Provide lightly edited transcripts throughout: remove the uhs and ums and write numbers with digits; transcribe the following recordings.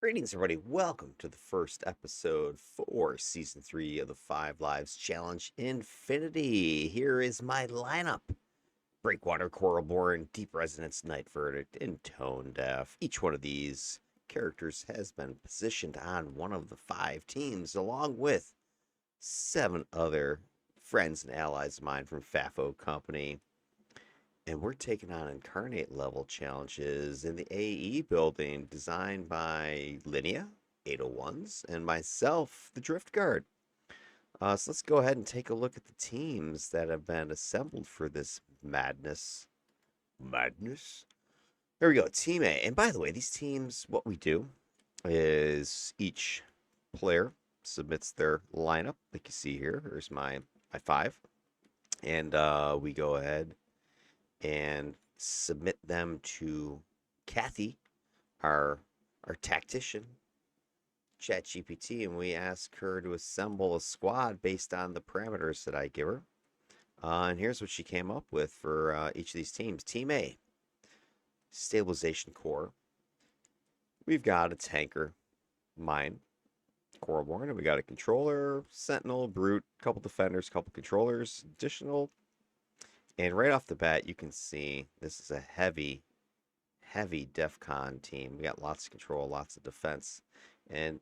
Greetings, everybody. Welcome to the first episode for Season 3 of the Five Lives Challenge Infinity. Here is my lineup. Breakwater, Coralborn, Deep Resonance, Night Verdict, and Tone Deaf. Each one of these characters has been positioned on one of the 5 teams, along with 7 other friends and allies of mine from FAFO Company. And we're taking on incarnate level challenges in the AE building designed by Linnea, 801s, and myself, the Drift Guard. So let's go ahead and take a look at the teams that have been assembled for this madness. Madness? There we go, Team A. And by the way, these teams, what we do is each player submits their lineup, like you see here. Here's my 5. And we go ahead and submit them to Kathy, our tactician, ChatGPT, and we ask her to assemble a squad based on the parameters that I give her. And here's what she came up with for each of these teams. Team A, stabilization core. We've got a tanker, mine, Coralborn, and we got a controller, sentinel, brute, couple defenders, couple controllers, additional. And right off the bat, you can see this is a heavy DEFCON team. We got lots of control, lots of defense. And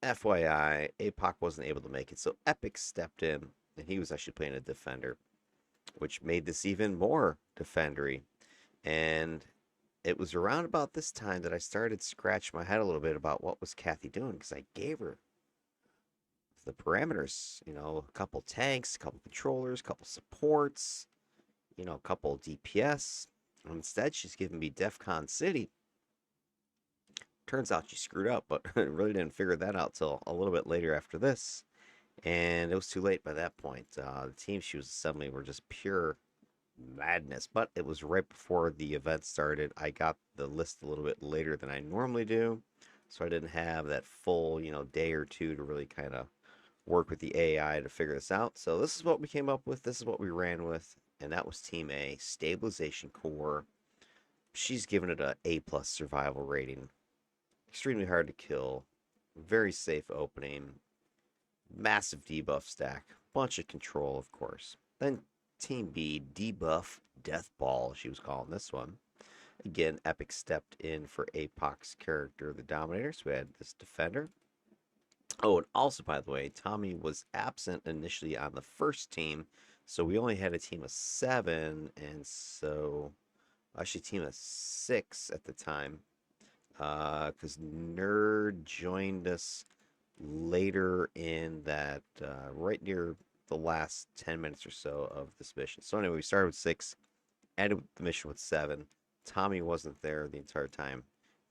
FYI, APOC wasn't able to make it, so Epic stepped in, and he was actually playing a defender, which made this even more defendery. And it was around about this time that I started scratching my head a little bit about what was Kathy doing, because I gave her the parameters, a couple tanks, a couple controllers, a couple supports, a couple DPS. Instead, she's giving me DEFCON City. Turns out she screwed up, but really didn't figure that out till a little bit later after this. And it was too late by that point. The team she was assembling were just pure madness. But it was right before the event started. I got the list a little bit later than I normally do. So I didn't have that full, day or two to really kind of work with the AI to figure this out. So this is what we came up with. This is what we ran with. And that was Team A, stabilization core. She's given it a A+ survival rating. Extremely hard to kill. Very safe opening. Massive debuff stack. Bunch of control, of course. Then Team B, debuff death ball, she was calling this one. Again, Epic stepped in for APOC's character, the Dominator. So we had this defender. Oh, and also, by the way, Tommy was absent initially on the first team. So we only had a team of 7, and so actually a team of 6 at the time, because Nerd joined us later in that, right near the last 10 minutes or so of this mission. So anyway, we started with 6, ended the mission with 7. Tommy wasn't there the entire time.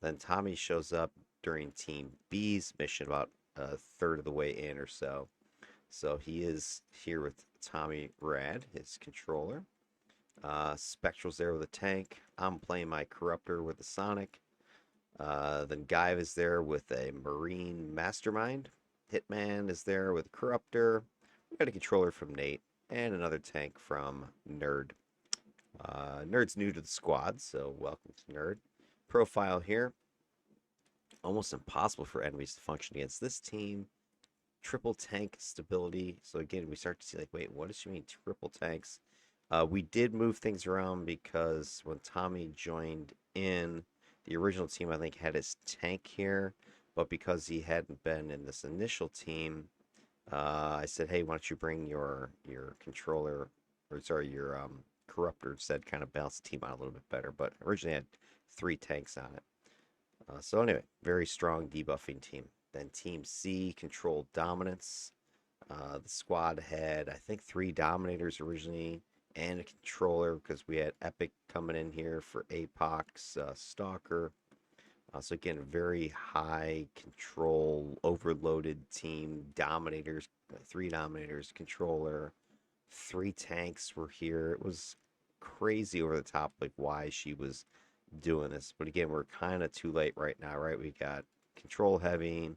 Then Tommy shows up during Team B's mission about a third of the way in or so. So he is here with Tommy Rad, his controller. Spectral's there with a tank. I'm playing my Corruptor with a Sonic. Then Guyve is there with a Marine Mastermind. Hitman is there with a Corruptor. We got a controller from Nate and another tank from Nerd. Nerd's new to the squad, so welcome to Nerd. Profile here. Almost impossible for enemies to function against this team. Triple tank stability. So again, we start to see like, wait, what does she mean triple tanks? We did move things around because when Tommy joined in, the original team I think had his tank here, but because he hadn't been in this initial team, I said, hey, why don't you bring your controller, or sorry, your Corruptor instead, kind of balance the team out a little bit better. But originally had 3 tanks on it. So anyway, very strong debuffing team. Then Team C controlled dominance. The squad had, I think, 3 dominators originally and a controller because we had Epic coming in here for APOC's Stalker. So again, very high control, overloaded team. Dominators, 3 dominators, controller, 3 tanks were here. It was crazy over the top, like why she was doing this. But again, we're kind of too late right now, right? We got control heavy,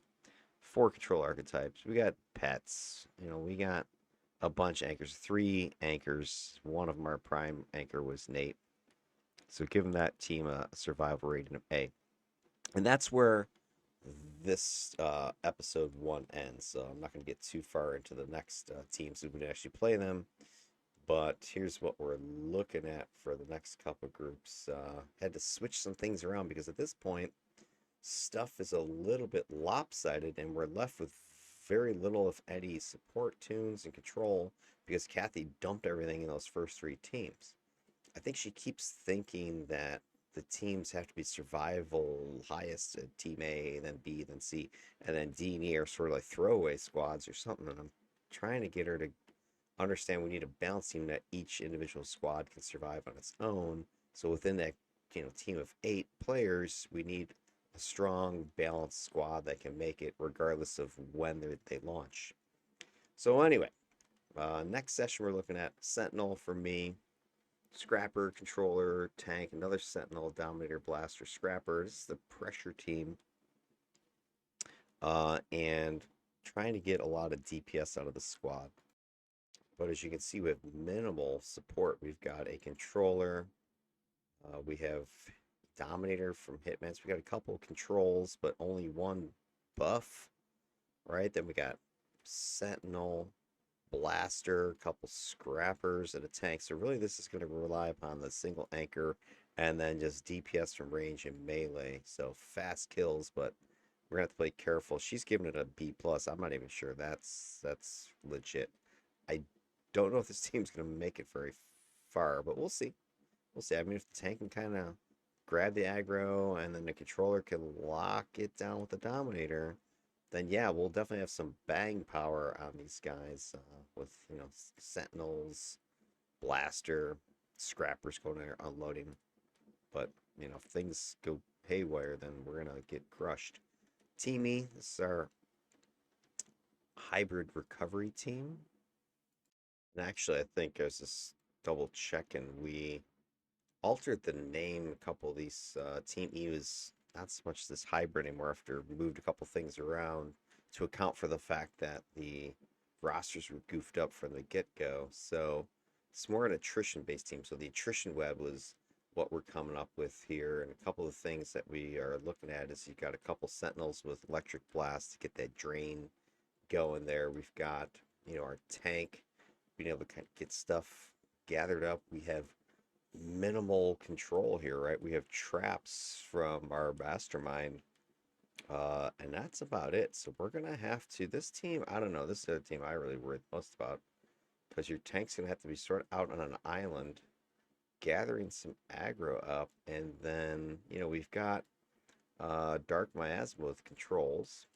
4 control archetypes. We got pets. We got a bunch of anchors, 3 anchors. One of them, our prime anchor, was Nate. So give him that team a survival rating of A. And that's where this episode 1 ends. So I'm not going to get too far into the next teams who would actually play them. But here's what we're looking at for the next couple groups. Had to switch some things around because at this point, stuff is a little bit lopsided, and we're left with very little, if any, support tunes and control because Kathy dumped everything in those first 3 teams. I think she keeps thinking that the teams have to be survival highest at team A, then B, then C, and then D and E are sort of like throwaway squads or something. And I'm trying to get her to understand we need a balance team that each individual squad can survive on its own. So within that, team of 8 players, we need a strong, balanced squad that can make it regardless of when they launch. So anyway, next session we're looking at Sentinel for me, Scrapper, Controller, Tank, another Sentinel, Dominator, Blaster, Scrapper. This is the pressure team. And trying to get a lot of DPS out of the squad. But as you can see, with minimal support, we've got a Controller. We have Dominator from Hitmans. We got a couple of controls, but only one buff, right? Then we got Sentinel, Blaster, a couple Scrappers, and a Tank. So really this is going to rely upon the single anchor and then just DPS from range and melee. So fast kills, but we're going to have to play careful. She's giving it a B+. I'm not even sure that's legit. I don't know if this team's going to make it very far, but we'll see. We'll see. I mean, if the Tank can kind of grab the aggro and then the controller can lock it down with the Dominator, then yeah, we'll definitely have some bang power on these guys with, Sentinels, Blaster, Scrappers going there unloading. But, if things go haywire, then we're going to get crushed. Team E, this is our hybrid recovery team. And actually, I think I was just double checking. We altered the name. A couple of these. Team E was not so much this hybrid anymore after we moved a couple things around to account for the fact that the rosters were goofed up from the get-go. So it's more an attrition-based team. So the attrition web was what we're coming up with here. And a couple of things that we are looking at is you've got a couple Sentinels with electric blast to get that drain going there. We've got, our tank being able to get stuff gathered up. We have minimal control here, right? We have traps from our mastermind, and that's about it. So we're gonna have to, this team, I don't know, this is the team I really worry most about, because your tank's gonna have to be sort of out on an island gathering some aggro up, and then we've got Dark Miasma with controls,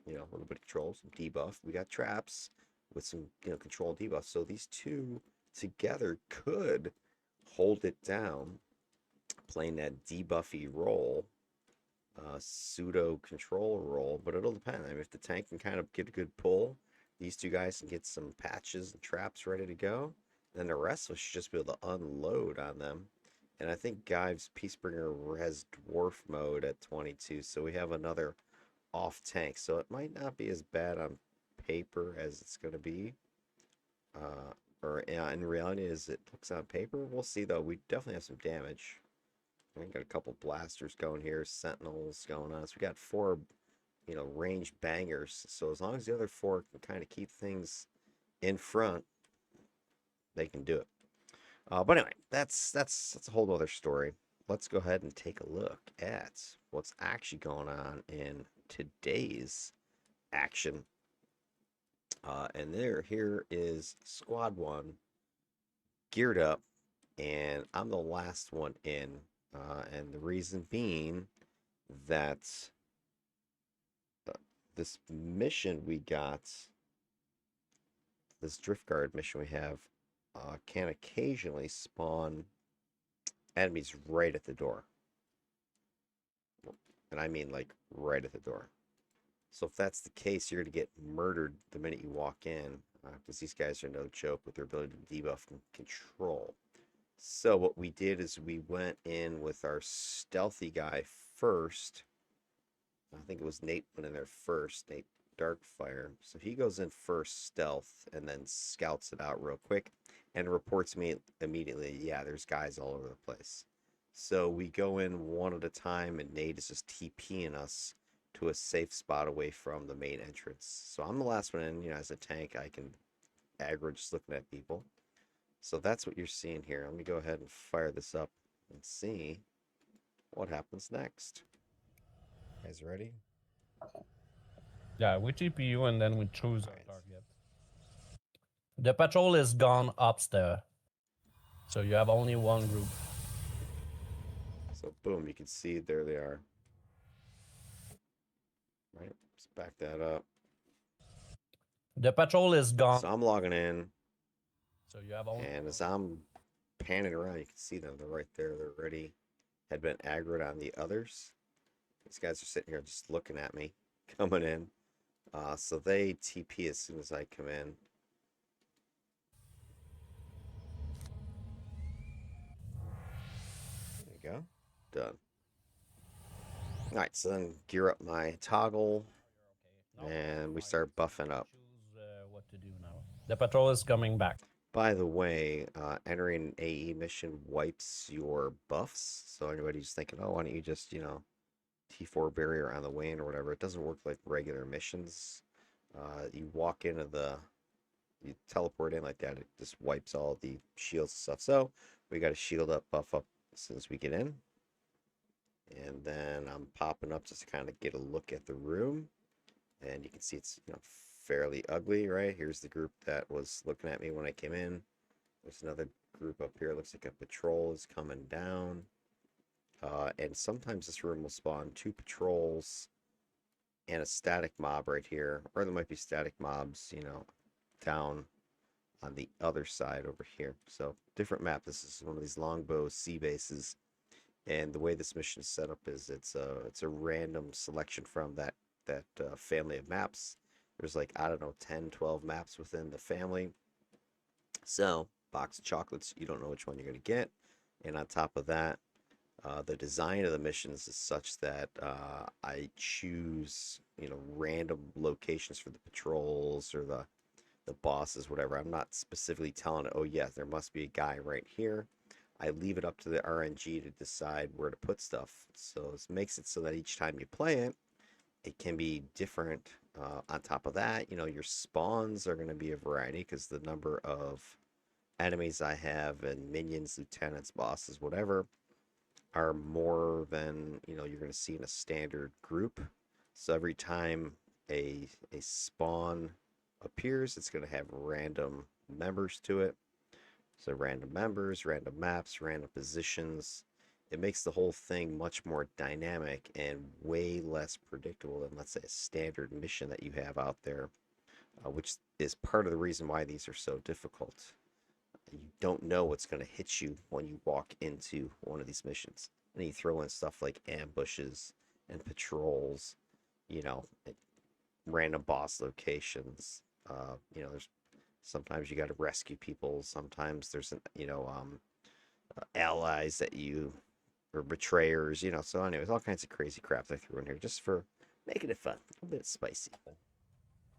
a little bit of control, some debuff. We got traps with some control debuff. So these two together could hold it down, playing that debuffy role, pseudo control role, but it'll depend. I mean, if the tank can kind of get a good pull, these two guys can get some patches and traps ready to go, then the rest of us should just be able to unload on them. And I think Guy's Peacebringer has dwarf mode at 22, so we have another off tank, so it might not be as bad on paper as it's going to be, or in reality as it looks on paper. We'll see though. We definitely have some damage. We got a couple blasters going here, sentinels going on. So we got 4 range bangers. So as long as the other 4 can kind of keep things in front, they can do it. But anyway, that's a whole other story. Let's go ahead and take a look at what's actually going on in today's action. And here is Squad 1 geared up, and I'm the last one in. And the reason being that this mission we got, this drift guard mission we have, can occasionally spawn enemies right at the door. And I mean like right at the door. So if that's the case, you're going to get murdered the minute you walk in, because these guys are no joke with their ability to debuff and control. So what we did is we went in with our stealthy guy first. I think it was Nate went in there first, Nate Darkfire. So he goes in first stealth and then scouts it out real quick and reports me immediately, yeah, there's guys all over the place. So we go in one at a time, and Nate is just TPing us to a safe spot away from the main entrance. So I'm the last one in. As a tank, I can aggro just looking at people. So that's what you're seeing here. Let me go ahead and fire this up and see what happens next. You guys ready? Yeah, we TPU and then we choose our target. The patrol is gone upstairs. So you have only one group. So boom, you can see there they are. Right, let's back that up. The patrol is gone. So I'm logging in. So you have only. And as I'm panning around, you can see them. They're right there. They're ready. Had been aggroed on the others. These guys are sitting here just looking at me, coming in. So they TP as soon as I come in. There you go. Done. All right, so then gear up my toggle, and we start buffing up. Choose what to do now. The patrol is coming back. By the way, entering an AE mission wipes your buffs. So anybody's thinking, oh, why don't you just, T4 barrier on the wing or whatever. It doesn't work like regular missions. You walk into you teleport in like that. It just wipes all the shields and stuff. So we got to shield up, buff up as soon as we get in. And then I'm popping up just to kind of get a look at the room. And you can see it's, fairly ugly, right? Here's the group that was looking at me when I came in. There's another group up here. Looks like a patrol is coming down. And sometimes this room will spawn 2 patrols and a static mob right here. Or there might be static mobs, down on the other side over here. So different map. This is one of these longbow sea bases. And the way this mission is set up is it's a random selection from that family of maps. There's like, I don't know, 10, 12 maps within the family. So, box of chocolates, you don't know which one you're going to get. And on top of that, the design of the missions is such that I choose, random locations for the patrols or the bosses, whatever. I'm not specifically telling it, oh, yes, there must be a guy right here. I leave it up to the RNG to decide where to put stuff. So this makes it so that each time you play it, it can be different. On top of that, your spawns are going to be a variety because the number of enemies I have and minions, lieutenants, bosses, whatever, are more than, you're going to see in a standard group. So every time a spawn appears, it's going to have random members to it. So random members, random maps, random positions. It makes the whole thing much more dynamic and way less predictable than, let's say, a standard mission that you have out there, which is part of the reason why these are so difficult. You don't know what's going to hit you when you walk into one of these missions. And you throw in stuff like ambushes and patrols, random boss locations. There's sometimes you got to rescue people. Sometimes there's allies that you or betrayers, So anyways, all kinds of crazy crap I threw in here just for making it fun, a bit spicy.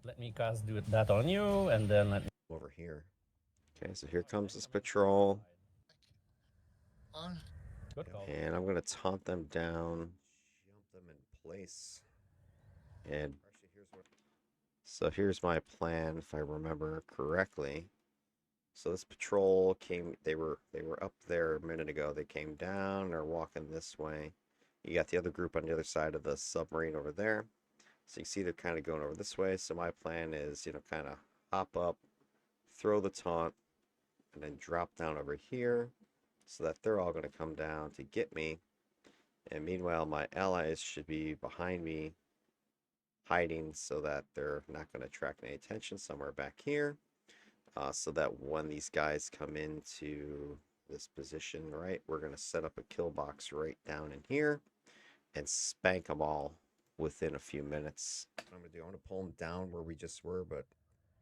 Let me cast do that on you, and then let me over here. Okay, so here comes this patrol. Good call. And I'm gonna taunt them down, jump them in place, and so here's my plan if I remember correctly. So this patrol came, they were up there a minute ago. They came down, they're walking this way. You got the other group on the other side of the submarine over there. So you see they're kind of going over this way. So my plan is, kind of hop up, throw the taunt, and then drop down over here so that they're all going to come down to get me. And meanwhile, my allies should be behind me, hiding so that they're not going to attract any attention somewhere back here. So that when these guys come into this position, right, we're going to set up a kill box right down in here and spank them all within a few minutes. What I'm going to do, I'm going to pull them down where we just were, but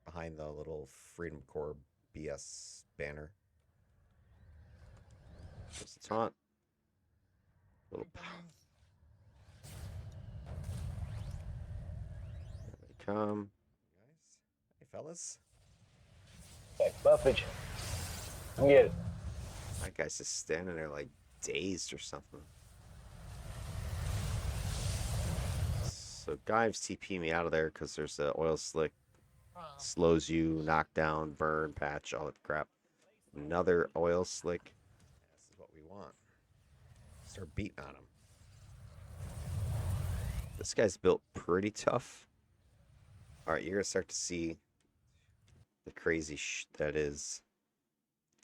behind the little Freedom Corps BS banner. Just a taunt. Little there they come. Guys, hey fellas. Buffage. Get it. That guy's just standing there like dazed or something. So So Gyves TP me out of there because there's the oil slick. Slows you, knockdown, burn, patch, all that crap. Another oil slick. This is what we want. Start beating on him. This guy's built pretty tough. All right, you're going to start to see the crazy that is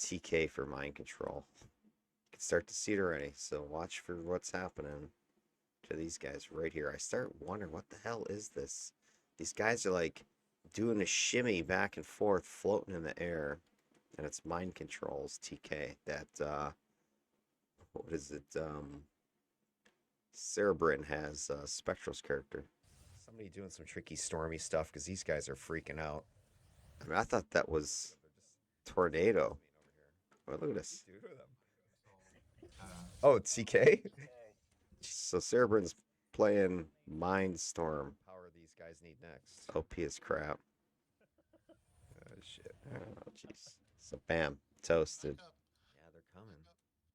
TK for mind control. You can start to see it already, so watch for what's happening to these guys right here. I start wondering, what the hell is this? These guys are like doing a shimmy back and forth, floating in the air, and it's mind controls TK. That what is it? Cerebrin has Spectral's character. Somebody doing some tricky stormy stuff because these guys are freaking out. I mean, I thought that was Tornado. Oh, look at this. Oh, it's TK? So Cerebrin's playing Mindstorm. Power these guys need next. OP is crap. Oh, shit. Oh, jeez. So, bam. Toasted. Yeah, they're coming.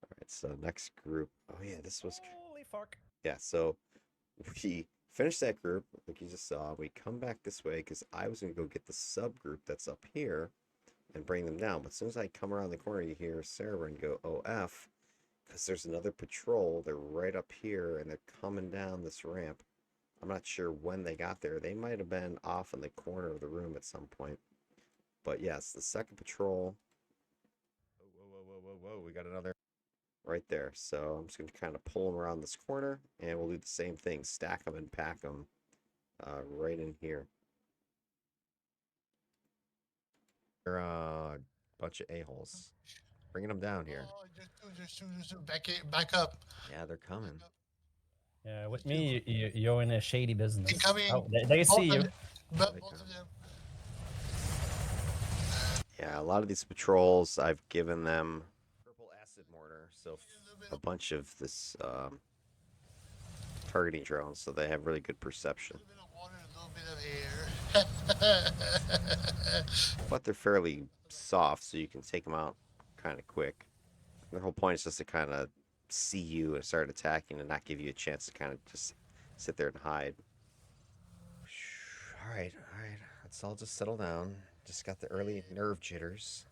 All right, so next group. Oh, yeah, this was... Holy fuck. Yeah, so we finish that group, like you just saw. We come back this way because I was going to go get the subgroup that's up here and bring them down. But as soon as I come around the corner, you hear Cerebrin go OF because there's another patrol. They're right up here and they're coming down this ramp. I'm not sure when they got there. They might have been off in the corner of the room at some point. But yes, the second patrol. Whoa. We got another right there. So I'm just going to kind of pull them around this corner and we'll do the same thing. Stack them and pack them right in here. They're a bunch of a-holes. Bringing them down here. Oh, just back up. Yeah, they're coming. Yeah, with me, you're in a shady business. Incoming. Oh, they see you. Both of them. Yeah, a lot of these patrols, I've given them purple acid mortar, so a bunch of this targeting drones, so they have really good perception. A little bit of water, a little bit of air. But they're fairly soft, so you can take them out kind of quick. Their whole point is just to kind of see you and start attacking and not give you a chance to kind of just sit there and hide. All right. Let's all just settle down. Just got the early nerve jitters.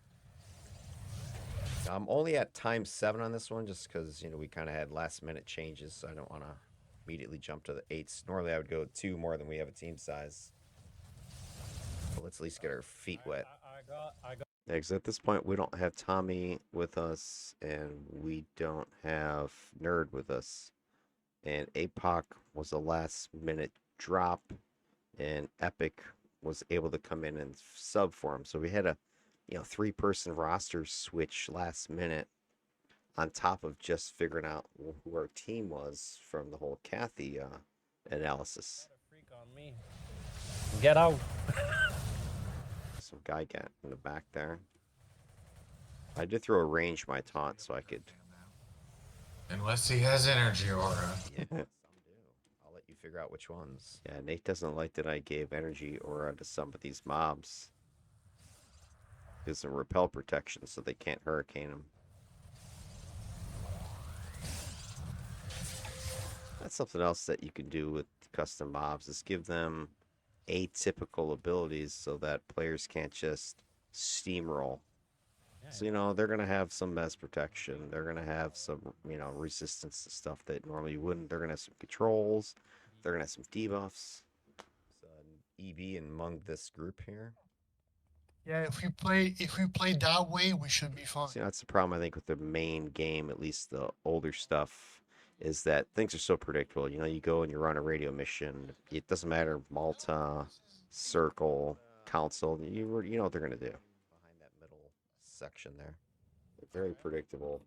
I'm only at time 7 on this one just because, we kind of had last minute changes, so I don't want to immediately jump to the 8s. Normally I would go 2 more than we have a team size. But let's at least get our feet wet. I got. Yeah, because at this point we don't have Tommy with us and we don't have Nerd with us. And APOC was a last minute drop and Epic was able to come in and sub for him. So we had a 3-person roster switch last minute on top of just figuring out who our team was from the whole Kathy analysis. Freak on me. Get out. Some guy got in the back there. I did throw a range my taunt so I could. Unless he has energy aura. Yeah, some do. I'll let you figure out which ones. Yeah, Nate doesn't like that I gave energy aura to some of these mobs. Gives them repel protection so they can't hurricane them. That's something else that you can do with custom mobs is give them atypical abilities so that players can't just steamroll. So, they're going to have some mess protection. They're going to have some, resistance to stuff that normally you wouldn't. They're going to have some controls. They're going to have some debuffs. So, EB among this group here. Yeah, if we play that way, we should be fine. So, that's the problem, I think, with the main game, at least the older stuff, is that things are so predictable. You go and you run a radio mission. It doesn't matter, Malta, Circle, Council. You know what they're going to do. Behind that middle section there. They're very predictable.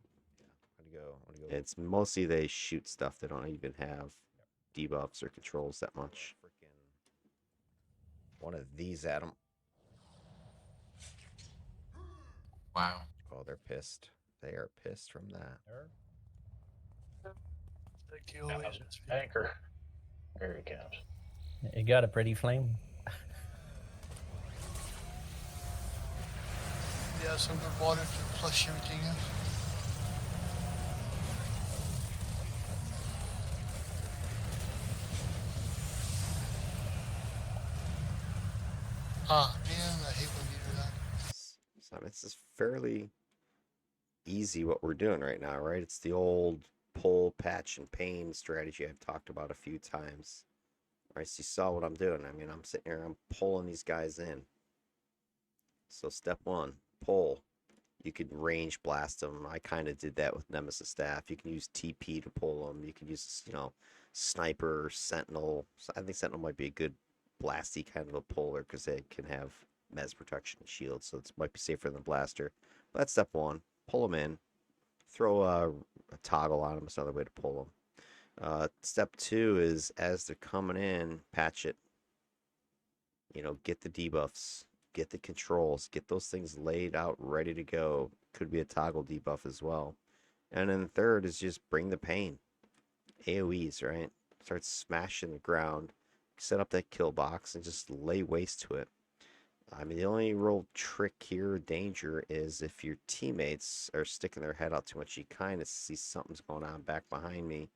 Yeah, I'm gonna go. It's mostly they shoot stuff. They don't even have debuffs or controls that much. One of these at them. Wow. Oh, they're pissed. They are pissed from that. Anchor. There he comes. You got a pretty flame. Yeah, some good water to flush everything out. Ah, man, I hate when you do that. So this is fairly easy what we're doing right now, right? It's the old pull, patch, and pain strategy I've talked about a few times. Right, so you saw what I'm doing. I mean, I'm sitting here, I'm pulling these guys in. So step one, pull. You could range blast them. I kind of did that with Nemesis Staff. You can use TP to pull them. You can use, Sniper, Sentinel. I think Sentinel might be a good blasty kind of a puller because they can have mez protection and shield, so it might be safer than Blaster. But that's step one. Pull them in. Throw a toggle on them. It's another way to pull them. Step two is as they're coming in, patch it. Get the debuffs, get the controls, get those things laid out, ready to go. Could be a toggle debuff as well. And then third is just bring the pain. AoEs, right? Start smashing the ground, set up that kill box, and just lay waste to it. I mean, the only real trick here, danger, is if your teammates are sticking their head out too much, you kind of see something's going on back behind me.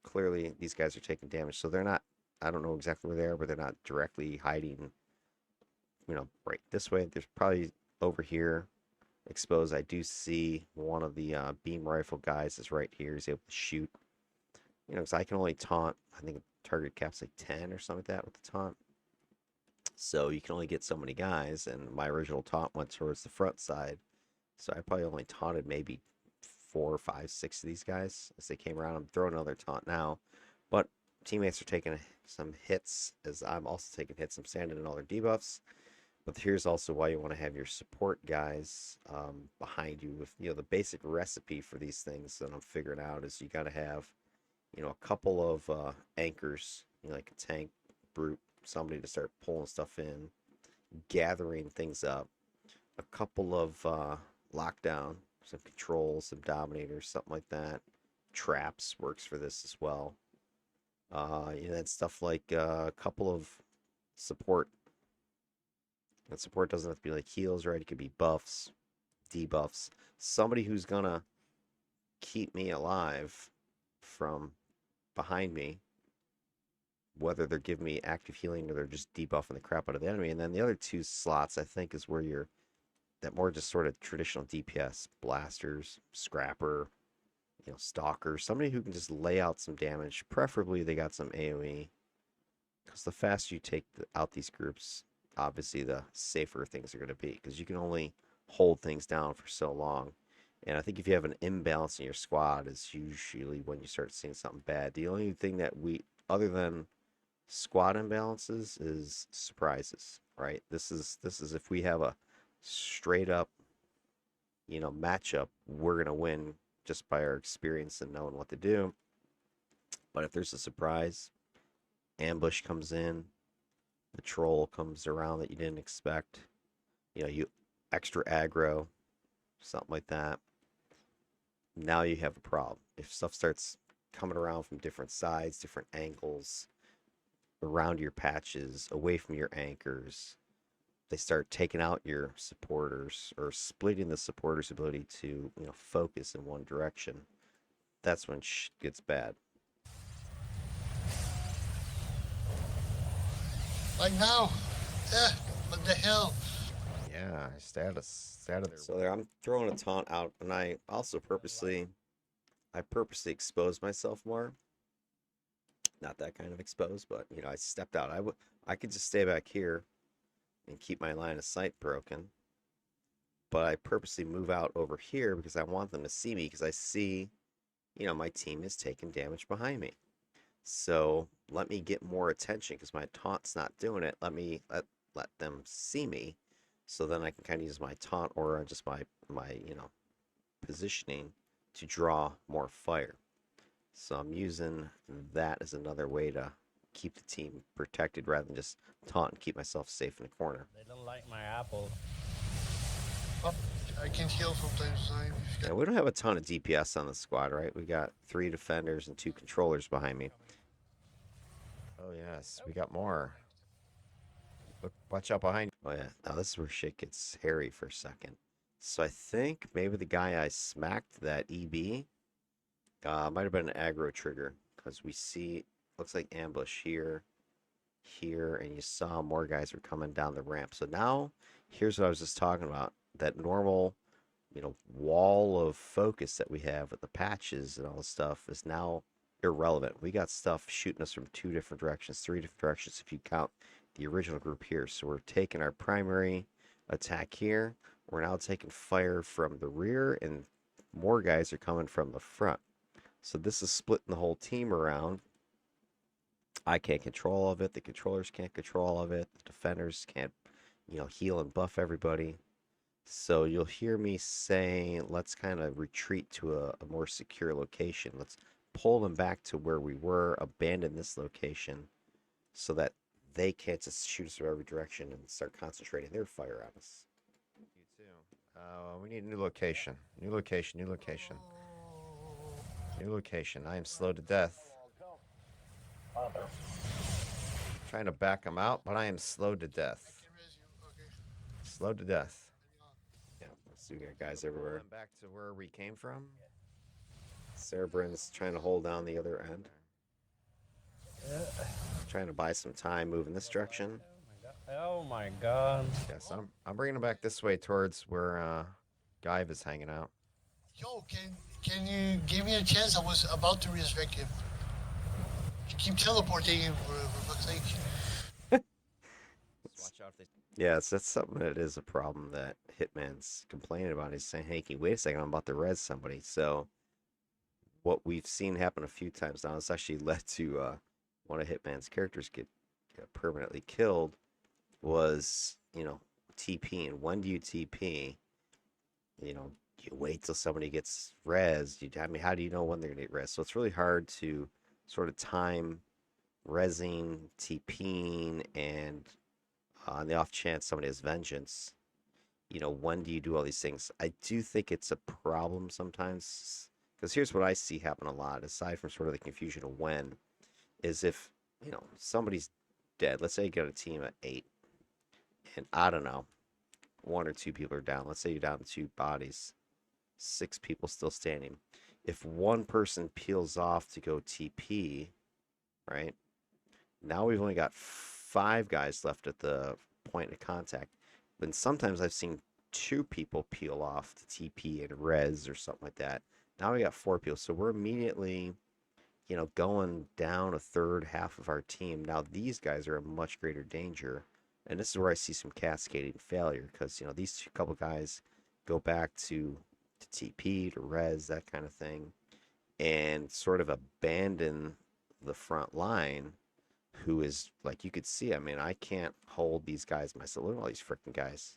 Clearly, these guys are taking damage, so they're not, I don't know exactly where they are, but they're not directly hiding, right this way. There's probably over here exposed. I do see one of the beam rifle guys is right here. He's able to shoot. Because I can only taunt, I think target cap's like 10 or something like that with the taunt. So you can only get so many guys, and my original taunt went towards the front side. So I probably only taunted maybe 4, 5, 6 of these guys as they came around. I'm throwing another taunt now, but teammates are taking some hits as I'm also taking hits. I'm standing in all their debuffs. But here's also why you want to have your support guys behind you with, the basic recipe for these things that I'm figuring out is you got to have, a couple of anchors, like a tank, brute, somebody to start pulling stuff in, gathering things up, a couple of lockdown, some controls, some dominators, something like that. Traps works for this as well. Then stuff like a couple of support. And support doesn't have to be like heals, right? It could be buffs, debuffs. Somebody who's gonna keep me alive from behind me, whether they're giving me active healing or they're just debuffing the crap out of the enemy. And then the other two slots, I think, is where you're that more just sort of traditional DPS, blasters, scrapper, stalker, somebody who can just lay out some damage. Preferably they got some AoE, because the faster you take out these groups, obviously the safer things are going to be, because you can only hold things down for so long. And I think if you have an imbalance in your squad is usually when you start seeing something bad. The only thing that other than squad imbalances, is surprises, right? This is if we have a straight up, matchup, we're going to win just by our experience and knowing what to do. But if there's a surprise, ambush comes in, patrol comes around that you didn't expect, you extra aggro, something like that, now you have a problem. If stuff starts coming around from different sides, different angles, around your patches, away from your anchors, they start taking out your supporters or splitting the supporters' ability to, focus in one direction. That's when shit gets bad. Like now. What the hell? Yeah, status there. So there, I'm throwing a taunt out, and I also purposely exposed myself more. Not that kind of exposed, but I stepped out. I could just stay back here and keep my line of sight broken, but I purposely move out over here because I want them to see me, because I see, my team is taking damage behind me. So let me get more attention because my taunt's not doing it. Let them see me, so then I can kind of use my taunt or just my positioning to draw more fire. So I'm using that as another way to keep the team protected rather than just taunt and keep myself safe in the corner. They don't like my apple. Oh, I can heal from time to time. Yeah, we don't have a ton of DPS on the squad, right? We got 3 defenders and 2 controllers behind me. Oh yes, we got more. Look, watch out behind. Oh yeah, now this is where shit gets hairy for a second. So I think maybe the guy I smacked, that EB, might have been an aggro trigger, because we see, looks like ambush here, here, and you saw more guys were coming down the ramp. So now, here's what I was just talking about. That normal, wall of focus that we have with the patches and all the stuff is now irrelevant. We got stuff shooting us from 2 different directions, 3 different directions if you count the original group here. So we're taking our primary attack here. We're now taking fire from the rear, and more guys are coming from the front. So this is splitting the whole team around. I can't control all of it. The controllers can't control all of it. The defenders can't, heal and buff everybody. So you'll hear me saying, let's kind of retreat to a more secure location. Let's pull them back to where we were, abandon this location so that they can't just shoot us from every direction and start concentrating their fire on us. You too. We need a new location. New location, new location. New location. I am slow to death. Trying to back them out, but I am slow to death. Slow to death. Yeah, so we got guys everywhere. Back to where we came from. Cerebrin's trying to hold down the other end. Trying to buy some time moving this direction. Oh my god. Yes, I'm bringing him back this way towards where Guyve is hanging out. Yo, can you give me a chance? I was about to resurrect him. You keep teleporting him for fuck's sake. Watch out if they... Yes, that's something that is a problem that Hitman's complaining about. He's saying, hey, can you wait a second? I'm about to res somebody. So what we've seen happen a few times now, it's actually led to one of Hitman's characters get permanently killed, was, TP. And when do you TP? You wait till somebody gets res. How do you know when they're going to get res? So it's really hard to sort of time resing, TPing, and on the off chance somebody has vengeance, when do you do all these things? I do think it's a problem sometimes, because here's what I see happen a lot, aside from sort of the confusion of when, is if, somebody's dead. Let's say you got a team of 8, and I don't know, 1 or 2 people are down. Let's say you're down to 2 bodies, 6 people still standing. If one person peels off to go TP, right? Now we've only got 5 guys left at the point of contact. But sometimes I've seen 2 people peel off to TP and res or something like that. Now we got 4 people. So we're immediately, going down a third, half of our team. Now these guys are in much greater danger. And this is where I see some cascading failure, because, these couple guys go back to TP, to res, that kind of thing, and sort of abandon the front line, who is, like, you could see, I can't hold these guys myself. Look at all these freaking guys.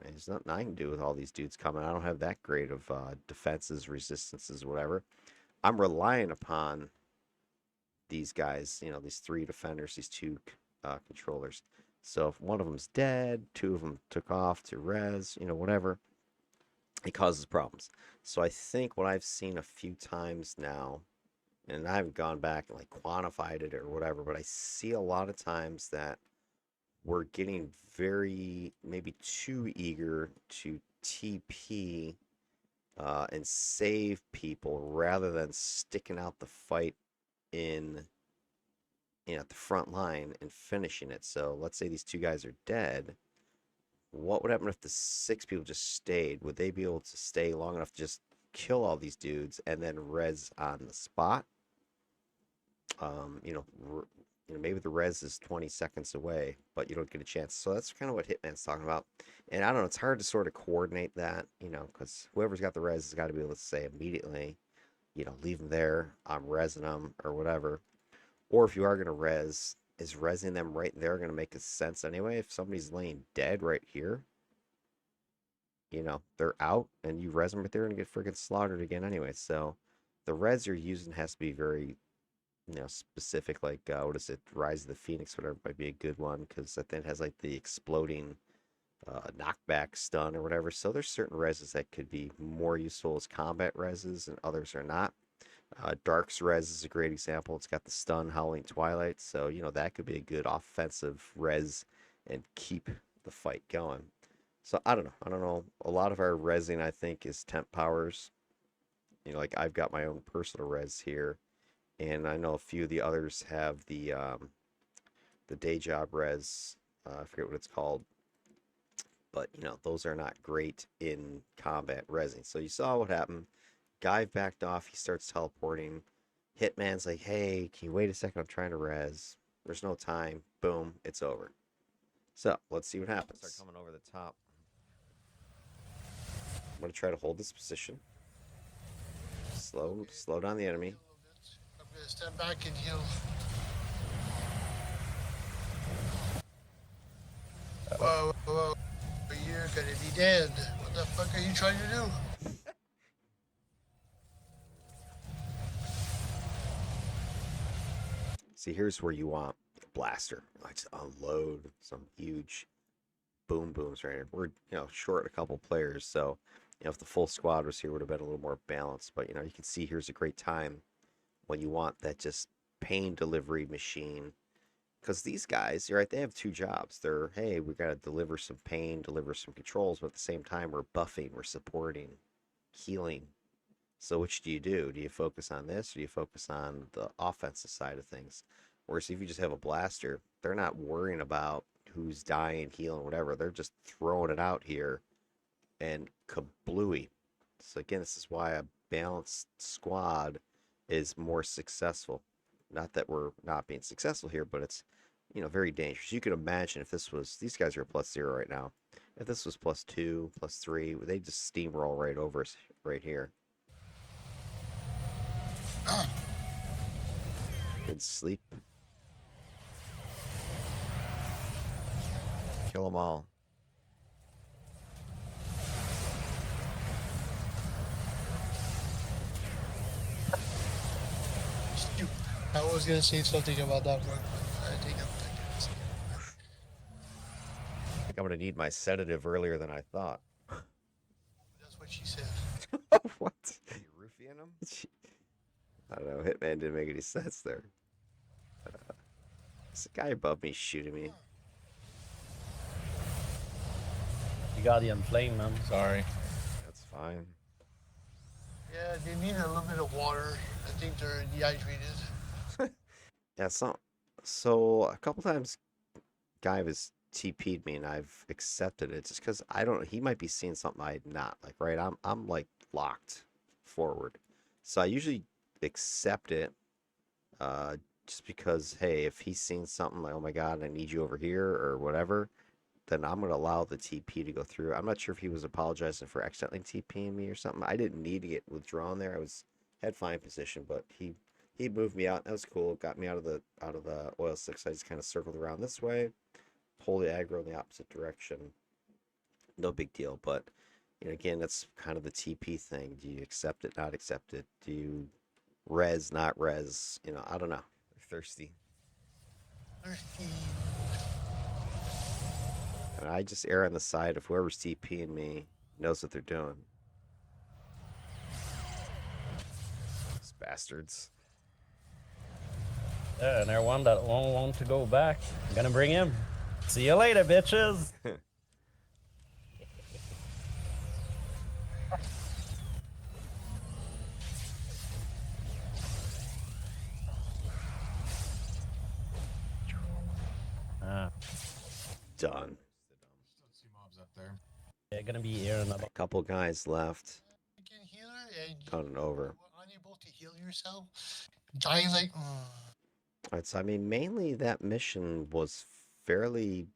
There's nothing I can do with all these dudes coming. I don't have that great of defenses, resistances, whatever. I'm relying upon these guys, these 3 defenders, these 2 controllers. So if one of them's dead, 2 of them took off to res, whatever, it causes problems. So I think what I've seen a few times now, and I haven't gone back and quantified it or whatever, but I see a lot of times that we're getting very, maybe too eager to TP and save people rather than sticking out the fight at the front line and finishing it. So let's say these 2 guys are dead. What would happen if the 6 people just stayed? Would they be able to stay long enough to just kill all these dudes and then res on the spot? Maybe the res is 20 seconds away, but you don't get a chance. So that's kind of what Hitman's talking about. And I don't know, it's hard to sort of coordinate that, because whoever's got the res has got to be able to say immediately, leave them there, I'm resing them or whatever. Or if you are going to res, is resing them right there going to make sense anyway? If somebody's laying dead right here, they're out, and you res them right there and get freaking slaughtered again anyway. So the res you're using has to be very, specific. Like, what is it? Rise of the Phoenix, whatever, might be a good one, because I think it has the exploding knockback stun or whatever. So there's certain reses that could be more useful as combat reses, and others are not. Dark's res is a great example. It's got the stun Howling Twilight, so that could be a good offensive res and keep the fight going. So I don't know. A lot of our resing, I think, is temp powers. I've got my own personal res here, and I know a few of the others have the the day job res. I forget what it's called, but you know those are not great in combat resing. So you saw what happened. Guy backed off. He starts teleporting. Hitman's like, "Hey, can you wait a second? I'm trying to res. There's no time." Boom, it's over. So let's see what happens. Start coming over the top. I'm gonna try to hold this position. Slow down the enemy. I'm gonna stand back and heal. Whoa, whoa, you're gonna be dead. What the fuck are you trying to do? See, here's where you want a blaster. Like to unload some huge boom booms right here. We're short a couple players, so if the full squad was here, would have been a little more balanced. But you can see here's a great time when you want that just pain delivery machine. Because these guys, right, they have two jobs. They're, hey, we got to deliver some pain, deliver some controls, but at the same time, we're buffing, we're supporting, healing. So which do you do? Do you focus on this, or do you focus on the offensive side of things? Whereas if you just have a blaster, they're not worrying about who's dying, healing, whatever. They're just throwing it out here and kablooey. So again, this is why a balanced squad is more successful. Not that we're not being successful here, but it's very dangerous. You can imagine if this was, these guys are +0 right now. If this was +2, +3, they just steamroll right over us right here. Good sleep. Kill them all. I was gonna say something about that one, but I think I'm thinking. I think I'm gonna need my sedative earlier than I thought. That's what she said. What? Are you roofing him? I don't know. Hitman didn't make any sense there. There's a guy above me shooting me. You got the inflame, man. Sorry. That's fine. Yeah, they need a little bit of water. I think they're dehydrated. Yeah, so a couple times guy has TP'd me and I've accepted it just because I don't, he might be seeing something I'm not, like, right? I'm like locked forward. So I usually accept it just because, hey, if he's seeing something like, oh my God, I need you over here or whatever, then I'm going to allow the TP to go through. I'm not sure if he was apologizing for accidentally TPing me or something. I didn't need to get withdrawn there. Had fine position, but he moved me out. That was cool. Got me out of the oil slicks. I just kind of circled around this way, pull the aggro in the opposite direction. No big deal. But again, that's kind of the TP thing. Do you accept it, not accept it? Do you res, not res? I don't know. Thirsty. Thirsty. And I just err on the side of whoever's TPing me knows what they're doing. These bastards. Yeah, and there's one that won't want to go back. I'm gonna bring him. See you later, bitches. Done. Still see mobs up there. They're gonna be here in A about. couple guys left. You can heal her and Done over. you're unable to heal yourself. Dying like. Alright, so I mean, mainly that mission was fairly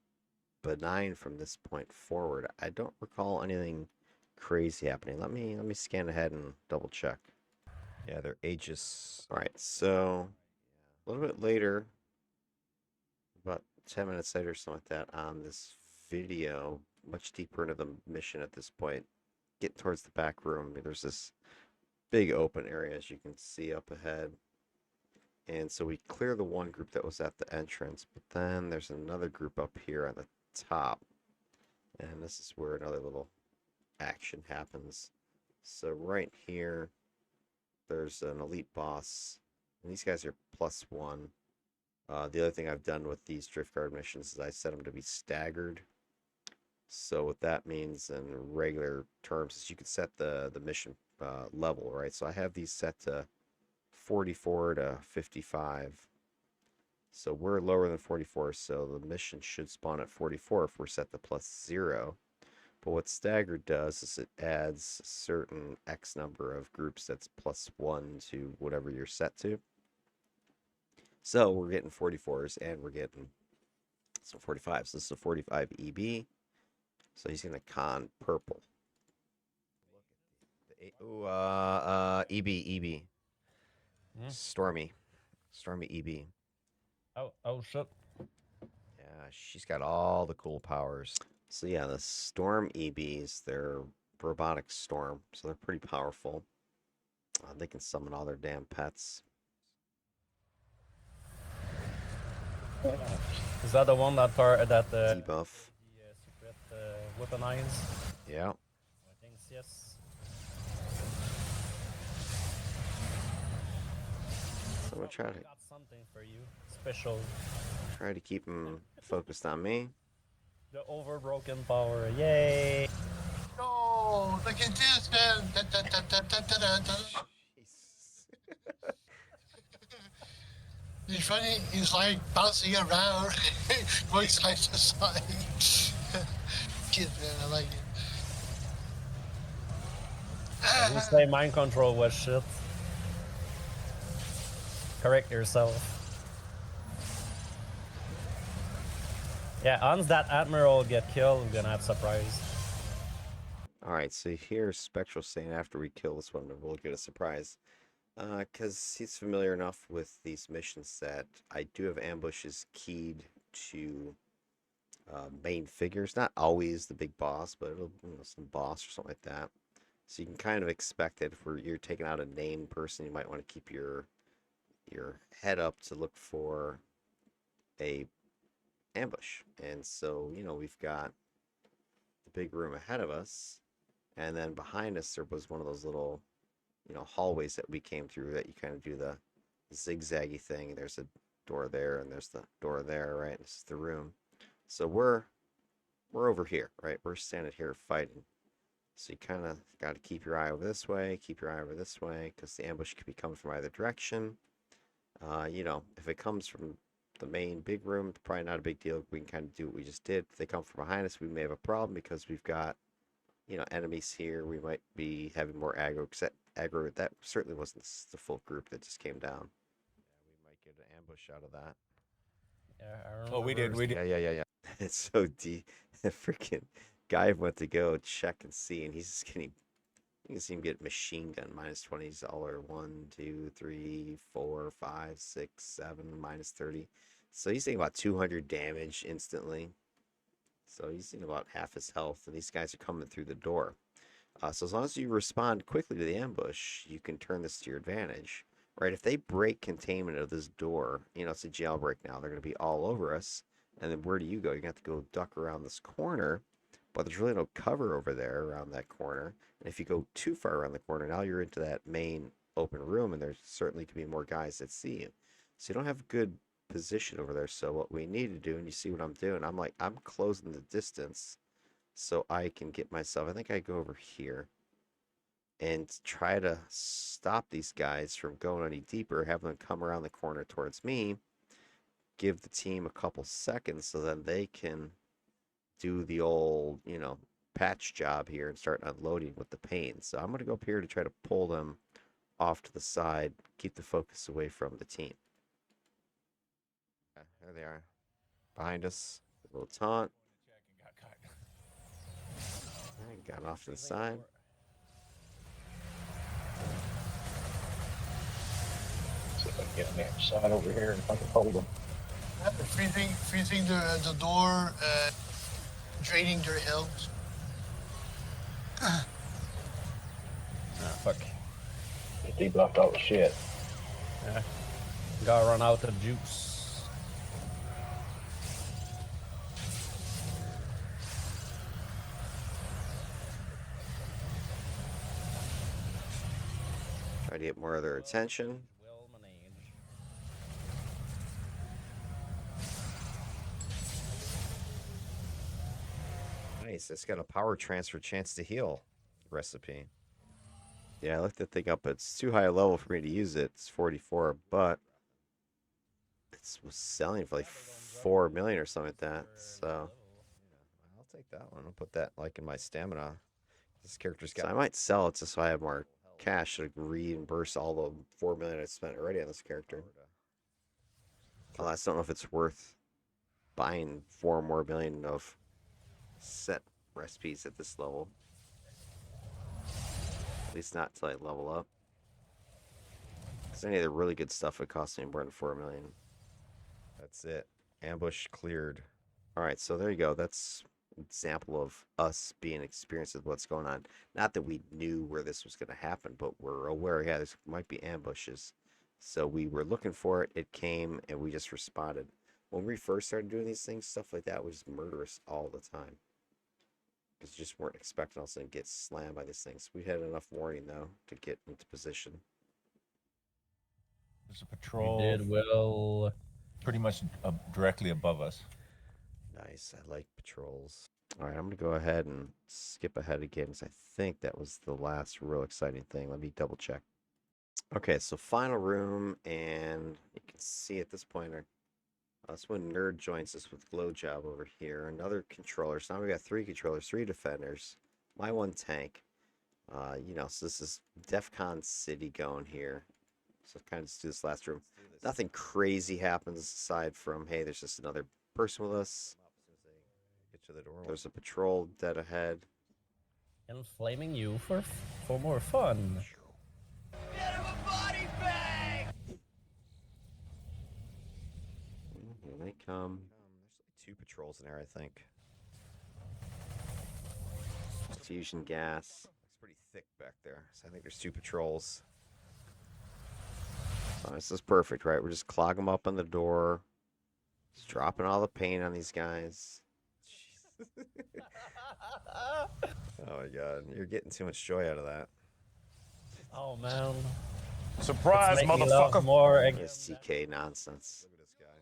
benign from this point forward. I don't recall anything crazy happening. Let me scan ahead and double check. Yeah, they're Aegis. All right, so a little bit later, about 10 minutes later, something like that, on this video, much deeper into the mission at this point, getting towards the back room. There's this big open area, as you can see up ahead. And so we clear the one group that was at the entrance, but then there's another group up here on the top. And this is where another little action happens. So right here, there's an elite boss. And these guys are +1. The other thing I've done with these drift guard missions is I set them to be staggered. So what that means in regular terms is you can set the mission level, right? So I have these set to 44 to 55. So we're lower than 44, so the mission should spawn at 44 if we're set to +0. But what staggered does is it adds a certain X number of groups that's +1 to whatever you're set to. So we're getting 44s and we're getting some 45s. So this is a 45 EB. So he's gonna con purple. EB. Stormy EB. Oh shit. Yeah, she's got all the cool powers. So yeah, the storm EBs, they're robotic storm, so they're pretty powerful. They can summon all their damn pets. Is that the one that Debuff. the secret weaponize? Yeah. I think yes. So I'm gonna try to Got something for you. Special. keep him focused on me. The overbroken power. Yay! No, look at this, man. Da, da, da, da, da, da, da, da. He's funny. He's like bouncing around, going side to side. Kid, man, I like it. You say mind control was shit. Correct yourself. Yeah, once that admiral get killed, we're gonna have surprise. All right, so here's Spectral saying after we kill this one, we'll get a surprise. Because he's familiar enough with these missions that I do have ambushes keyed to main figures. Not always the big boss, but it'll, some boss or something like that. So you can kind of expect that if you're taking out a named person, you might want to keep your head up to look for a ambush. And so, we've got the big room ahead of us, and then behind us there was one of those little hallways that we came through that you kind of do the zigzaggy thing. There's a door there and there's the door there, right? This is the room. So we're over here, right? We're standing here fighting. So you kind of got to keep your eye over this way, keep your eye over this way, because the ambush could be coming from either direction. If it comes from the main big room, probably not a big deal. We can kind of do what we just did. If they come from behind us, we may have a problem because we've got enemies here. We might be having more aggro. That certainly wasn't the full group that just came down. Yeah, we might get an ambush out of that. Yeah, Oh, we did. Yeah. It's so deep. The freaking guy went to go check and see, and he's just getting. You can see him get machine gun -20s all or 1, 2, 3, 4, 5, 6, 7, -30. So he's taking about 200 damage instantly. So he's in about half his health, and these guys are coming through the door. So as long as you respond quickly to the ambush, you can turn this to your advantage, right? If they break containment of this door, it's a jailbreak now. They're going to be all over us. And then where do you go? You're going to have to go duck around this corner, but there's really no cover over there around that corner. And if you go too far around the corner, now you're into that main open room, and there's certainly to be more guys that see you. So you don't have good position over there. So what we need to do, and you see what I'm doing, I'm closing the distance so I can get myself, I think I go over here and try to stop these guys from going any deeper, have them come around the corner towards me, give the team a couple seconds so then they can do the old, patch job here and start unloading with the pain. So I'm going to go up here to try to pull them off to the side, keep the focus away from the team. There they are. Behind us. A little taunt. Got off to the side. See if I can get on the other side over here and if I can hold them. Freezing the door, draining their health. Ah, fuck. Just debuffed all the shit. Yeah. Gotta run out of juice. Try to get more of their attention. Well managed. Nice. It's got a power transfer chance to heal recipe. Yeah, I looked that thing up. It's too high a level for me to use it. It's 44, but it was selling for like 4 million or something like that. So I'll take that one. I'll put that like in my stamina. This character's got. So I might sell it just so I have more cash to reimburse all the 4 million I spent already on this character. I just don't know if it's worth buying 4 more million of set recipes at this level. At least not until I level up. Because any of the really good stuff would cost me more than 4 million. That's it. Ambush cleared. Alright, so there you go. That's an example of us being experienced with what's going on. Not that we knew where this was going to happen, but we're aware, yeah, there might be ambushes. So we were looking for it, it came, and we just responded. When we first started doing these things, stuff like that was murderous all the time. Because you just weren't expecting us to get slammed by these things. We had enough warning, though, to get into position. There's a You patrol did well. pretty much directly above us. Nice. I like patrols. All right, I'm going to go ahead and skip ahead again because I think that was the last real exciting thing. Let me double check. Okay, so final room, and you can see at this point, that's when Nerd joins us with Glow Job over here. Another controller. So now we got 3 controllers, 3 defenders, my 1 tank. You know, so this is DEF CON City going here. So kind of just do this last room. Nothing crazy happens aside from, hey, there's just another person with us. Get to the door. There's a patrol dead ahead. And flaming you for more fun. Get him a body bag! Here they come. There's like 2 patrols in there, I think. Fusion gas. Looks pretty thick back there. So I think there's 2 patrols. So this is perfect, right? We're just clog them up on the door. Just dropping all the paint on these guys. Oh my god, you're getting too much joy out of that. Oh man. Surprise, Let's make me love motherfucker! more again. This TK nonsense. Look at this guy.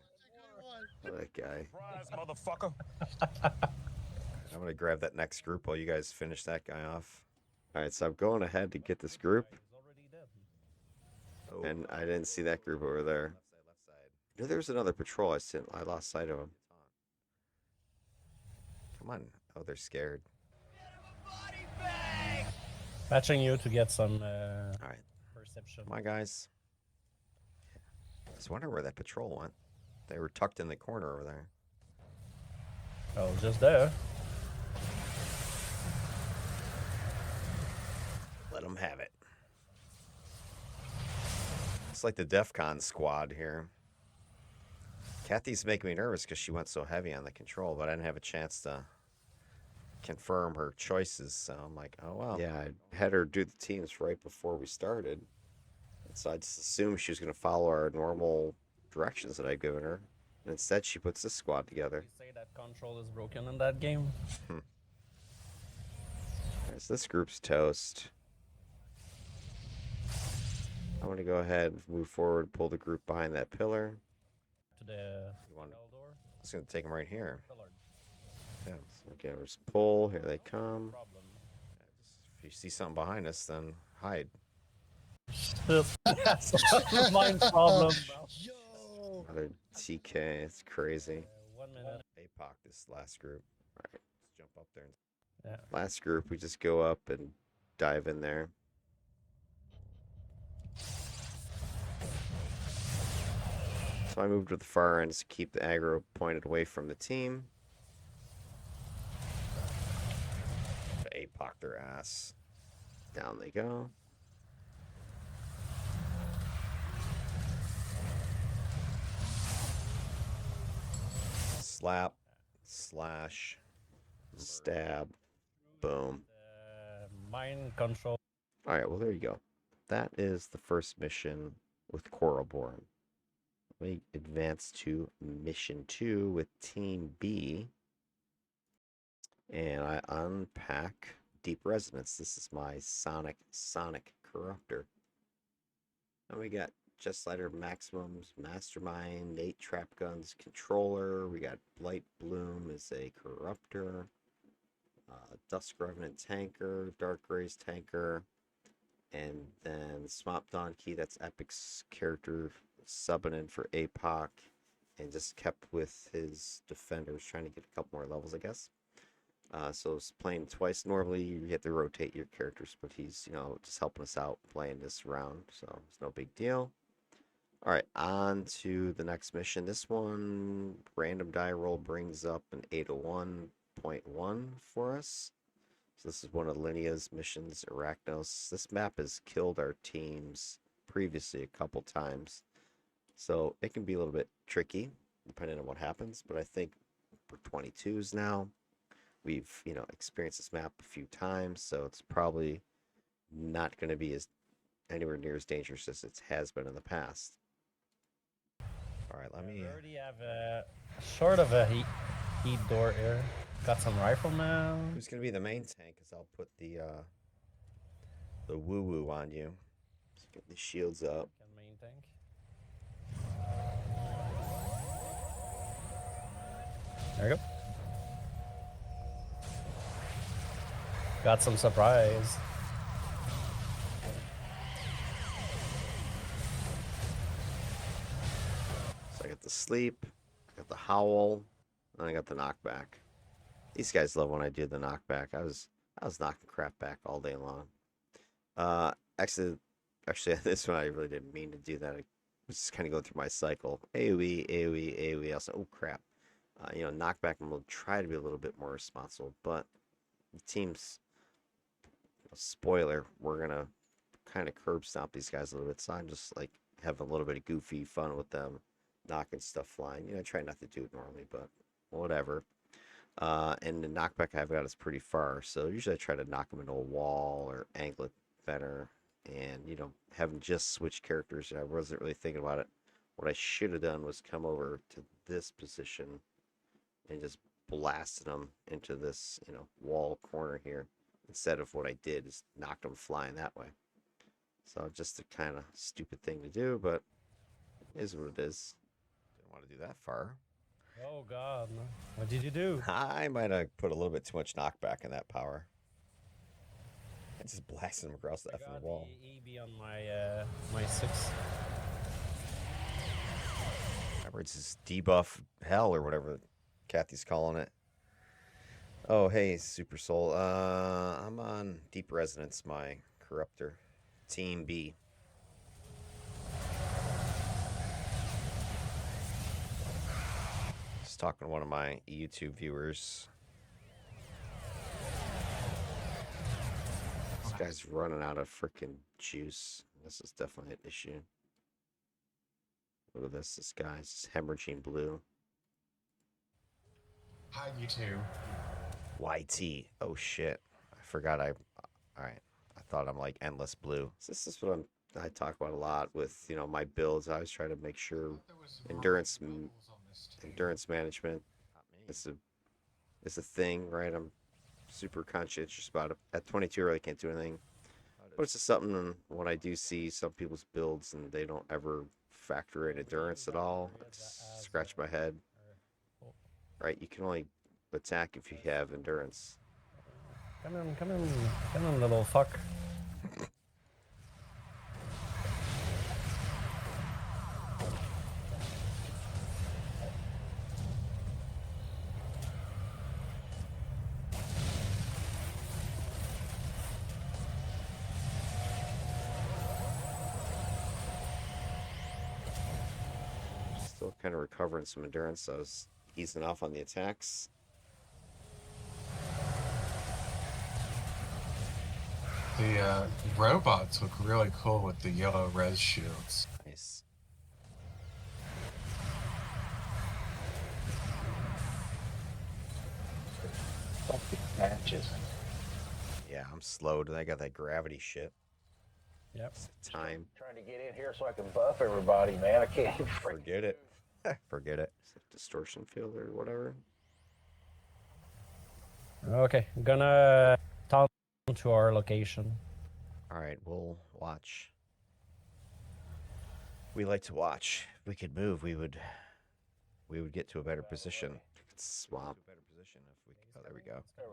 Look at that guy. Surprise, motherfucker! I'm gonna grab that next group while you guys finish that guy off. Alright, so I'm going ahead to get this group. And I didn't see that group over there. I knew there was another patrol. I lost sight of him. Come on. Oh, they're scared. Patching you to get some Alright. perception. Come on, guys. I was wondering where that patrol went. They were tucked in the corner over there. Oh, just there. Let them have it. It's like the DEF CON squad here. Kathy's making me nervous because she went so heavy on the control, but I didn't have a chance to confirm her choices. So I'm like, oh well. Yeah, I had her do the teams right before we started. And so I just assumed she was going to follow our normal directions that I'd given her. And instead, she puts this squad together. You say that control is broken in that game? Right, so this group's toast. I'm going to go ahead and move forward, pull the group behind that pillar. To the Want- cell door? I'm just going to take them right here. Pillar. Yeah. So, okay, we'll just pull. Here they come. Problem. If you see something behind us, then hide. That's my problem, bro. Yo! Another TK. It's crazy. 1 minute. APOC, this last group. All right, let's jump up there. Yeah. Last group, we just go up and dive in there. So I moved to the far end to keep the aggro pointed away from the team. APOC their ass. Down they go. Slap, slash, stab, boom. Mind control. All right, well, there you go. That is the first mission with Coralborn. Let me advance to mission 2 with Team B. And I unpack Deep Resonance. This is my Sonic Corruptor. And we got Just Slider Maximums, Mastermind, 8 Trap Guns, Controller. We got Blight Bloom as a Corruptor. Dusk Revenant Tanker, Dark Rays Tanker. And then Swamp Donkey, that's Epic's character subbing in for APOC. and just kept with his defenders, trying to get a couple more levels, I guess. So it's playing twice. Normally you have to rotate your characters, but he's, you know, just helping us out playing this round, so it's no big deal. All right, on to the next mission. This one, random die roll brings up an 801.1 for us. So this is one of Linea's missions, Arachnos. This map has killed our teams previously a couple times, so it can be a little bit tricky depending on what happens. But I think for 22s now, we've, you know, experienced this map a few times, so it's probably not going to be as anywhere near as dangerous as it has been in the past. All right, let me. We already have a sort of a heat door here. Got some riflemen. Who's going to be the main tank? Because I'll put the woo woo on you. Let's get the shields up. Main tank. There you go. Got some surprise. So I got the sleep, I got the howl, and I got the knockback. These guys love when I do the knockback. I was knocking crap back all day long. Actually, this one I really didn't mean to do that. I was just kind of going through my cycle. AoE, AoE, AoE. I was like, oh crap. You know, knockback. I'm gonna try to be a little bit more responsible, but the team's spoiler. We're gonna kind of curb stomp these guys a little bit. So I'm just like having a little bit of goofy fun with them, knocking stuff flying. You know, I try not to do it normally, but whatever. And the knockback I've got is pretty far, so usually I try to knock them into a wall or angle it better. And, you know, having just switched characters, I wasn't really thinking about it. What I should have done was come over to this position and just blasted them into this, you know, wall corner here, instead of what I did is knocked them flying that way. So just a kind of stupid thing to do, but it is what it is. Didn't want to do that far. Oh god, what did you do? I might have put a little bit too much knockback in that power. I just blasted him across the effing wall. EB on my my 6. Remember, it's this debuff hell or whatever Kathy's calling it. Oh, hey, Super Soul. I'm on Deep Resonance, my Corruptor. Team B. Just talking to one of my YouTube viewers. This guy's running out of freaking juice. This is definitely an issue. Look at this. This guy's hemorrhaging blue. Hi, you two. YT. Oh shit. I forgot all right. I thought I'm like endless blue. So this is what I talk about a lot with, you know, my builds. I always try to make sure endurance management is a thing, right? I'm super conscientious about it. At 22 I really can't do anything. But it's just something when I do see some people's builds and they don't ever factor in endurance at all, I just scratch my head. Right, you can only attack if you have endurance. Come in, little fuck. Still kind of recovering some endurance, so I was easing off on the attacks. The robots look really cool with the yellow res shields. Nice. Fucking matches. Yeah, I'm slowed. I got that gravity shit. Yep. It's time. Trying to get in here so I can buff everybody, man. I can't even Forget it. Forget it. Distortion field or whatever. Okay, I'm gonna town to our location. All right, we'll watch. We like to watch. If we could move, we would get to a better position. Swamp. Oh, there we go. There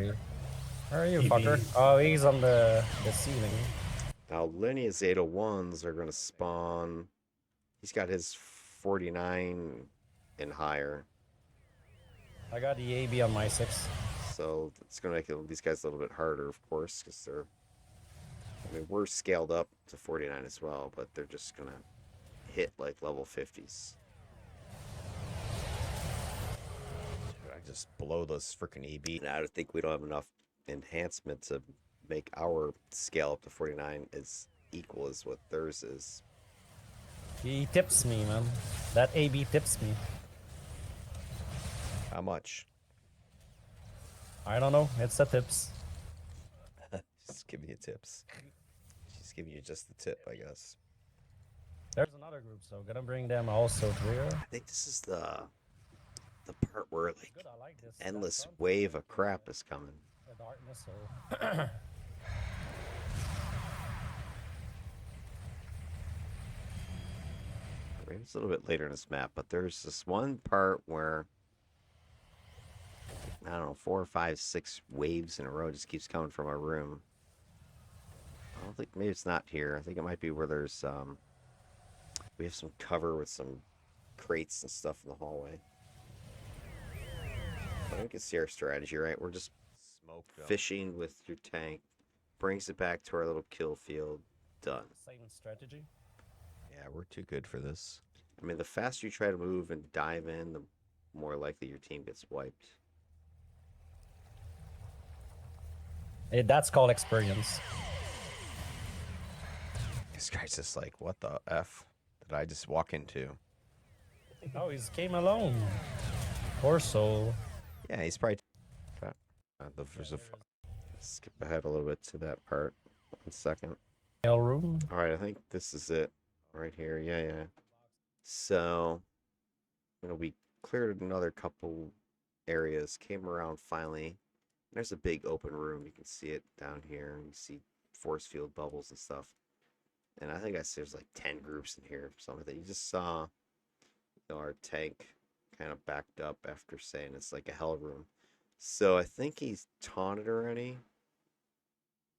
we go. Where are you, fucker? Oh, he's on the ceiling. Now, Linea's 801s are going to spawn He's got his 49 and higher. I got the AB on my 6. So it's going to make these guys a little bit harder, of course, because they're. I mean, we're scaled up to 49 as well, but they're just going to hit like level 50s. Dude, I just blow those freaking EB. And I think we don't have enough enhancement to make our scale up to 49 as equal as what theirs is. He tips me, man. That AB tips me. How much? I don't know. It's the tips. Just giving you tips. She's giving you just the tip, I guess. There's another group, so gonna bring them also to here. I think this is the part where like Good, I like this. endless wave of crap is coming. A dark missile. Maybe it's a little bit later in this map, but there's this one part where I don't know, 4 or 5, 6 waves in a row just keeps coming from our room. I don't think maybe it's not here. I think it might be where there's we have some cover with some crates and stuff in the hallway. But I can see our strategy, right? We're just fishing with your tank, brings it back to our little kill field. Done. Same strategy. Yeah, we're too good for this. I mean, the faster you try to move and dive in, the more likely your team gets wiped. That's called experience. This guy's just like, what the F did I just walk into? Oh, he's came alone. Poor soul. Yeah, he's probably. There's a. Skip ahead a little bit to that part. 1 second. Mail room. All right, I think this is it right here. Yeah. So, we cleared another couple areas, came around finally. There's a big open room. You can see it down here. You see force field bubbles and stuff. And I think there's like 10 groups in here. Something that you just saw. Our tank kind of backed up after saying it's like a hell room. So I think he's taunted already.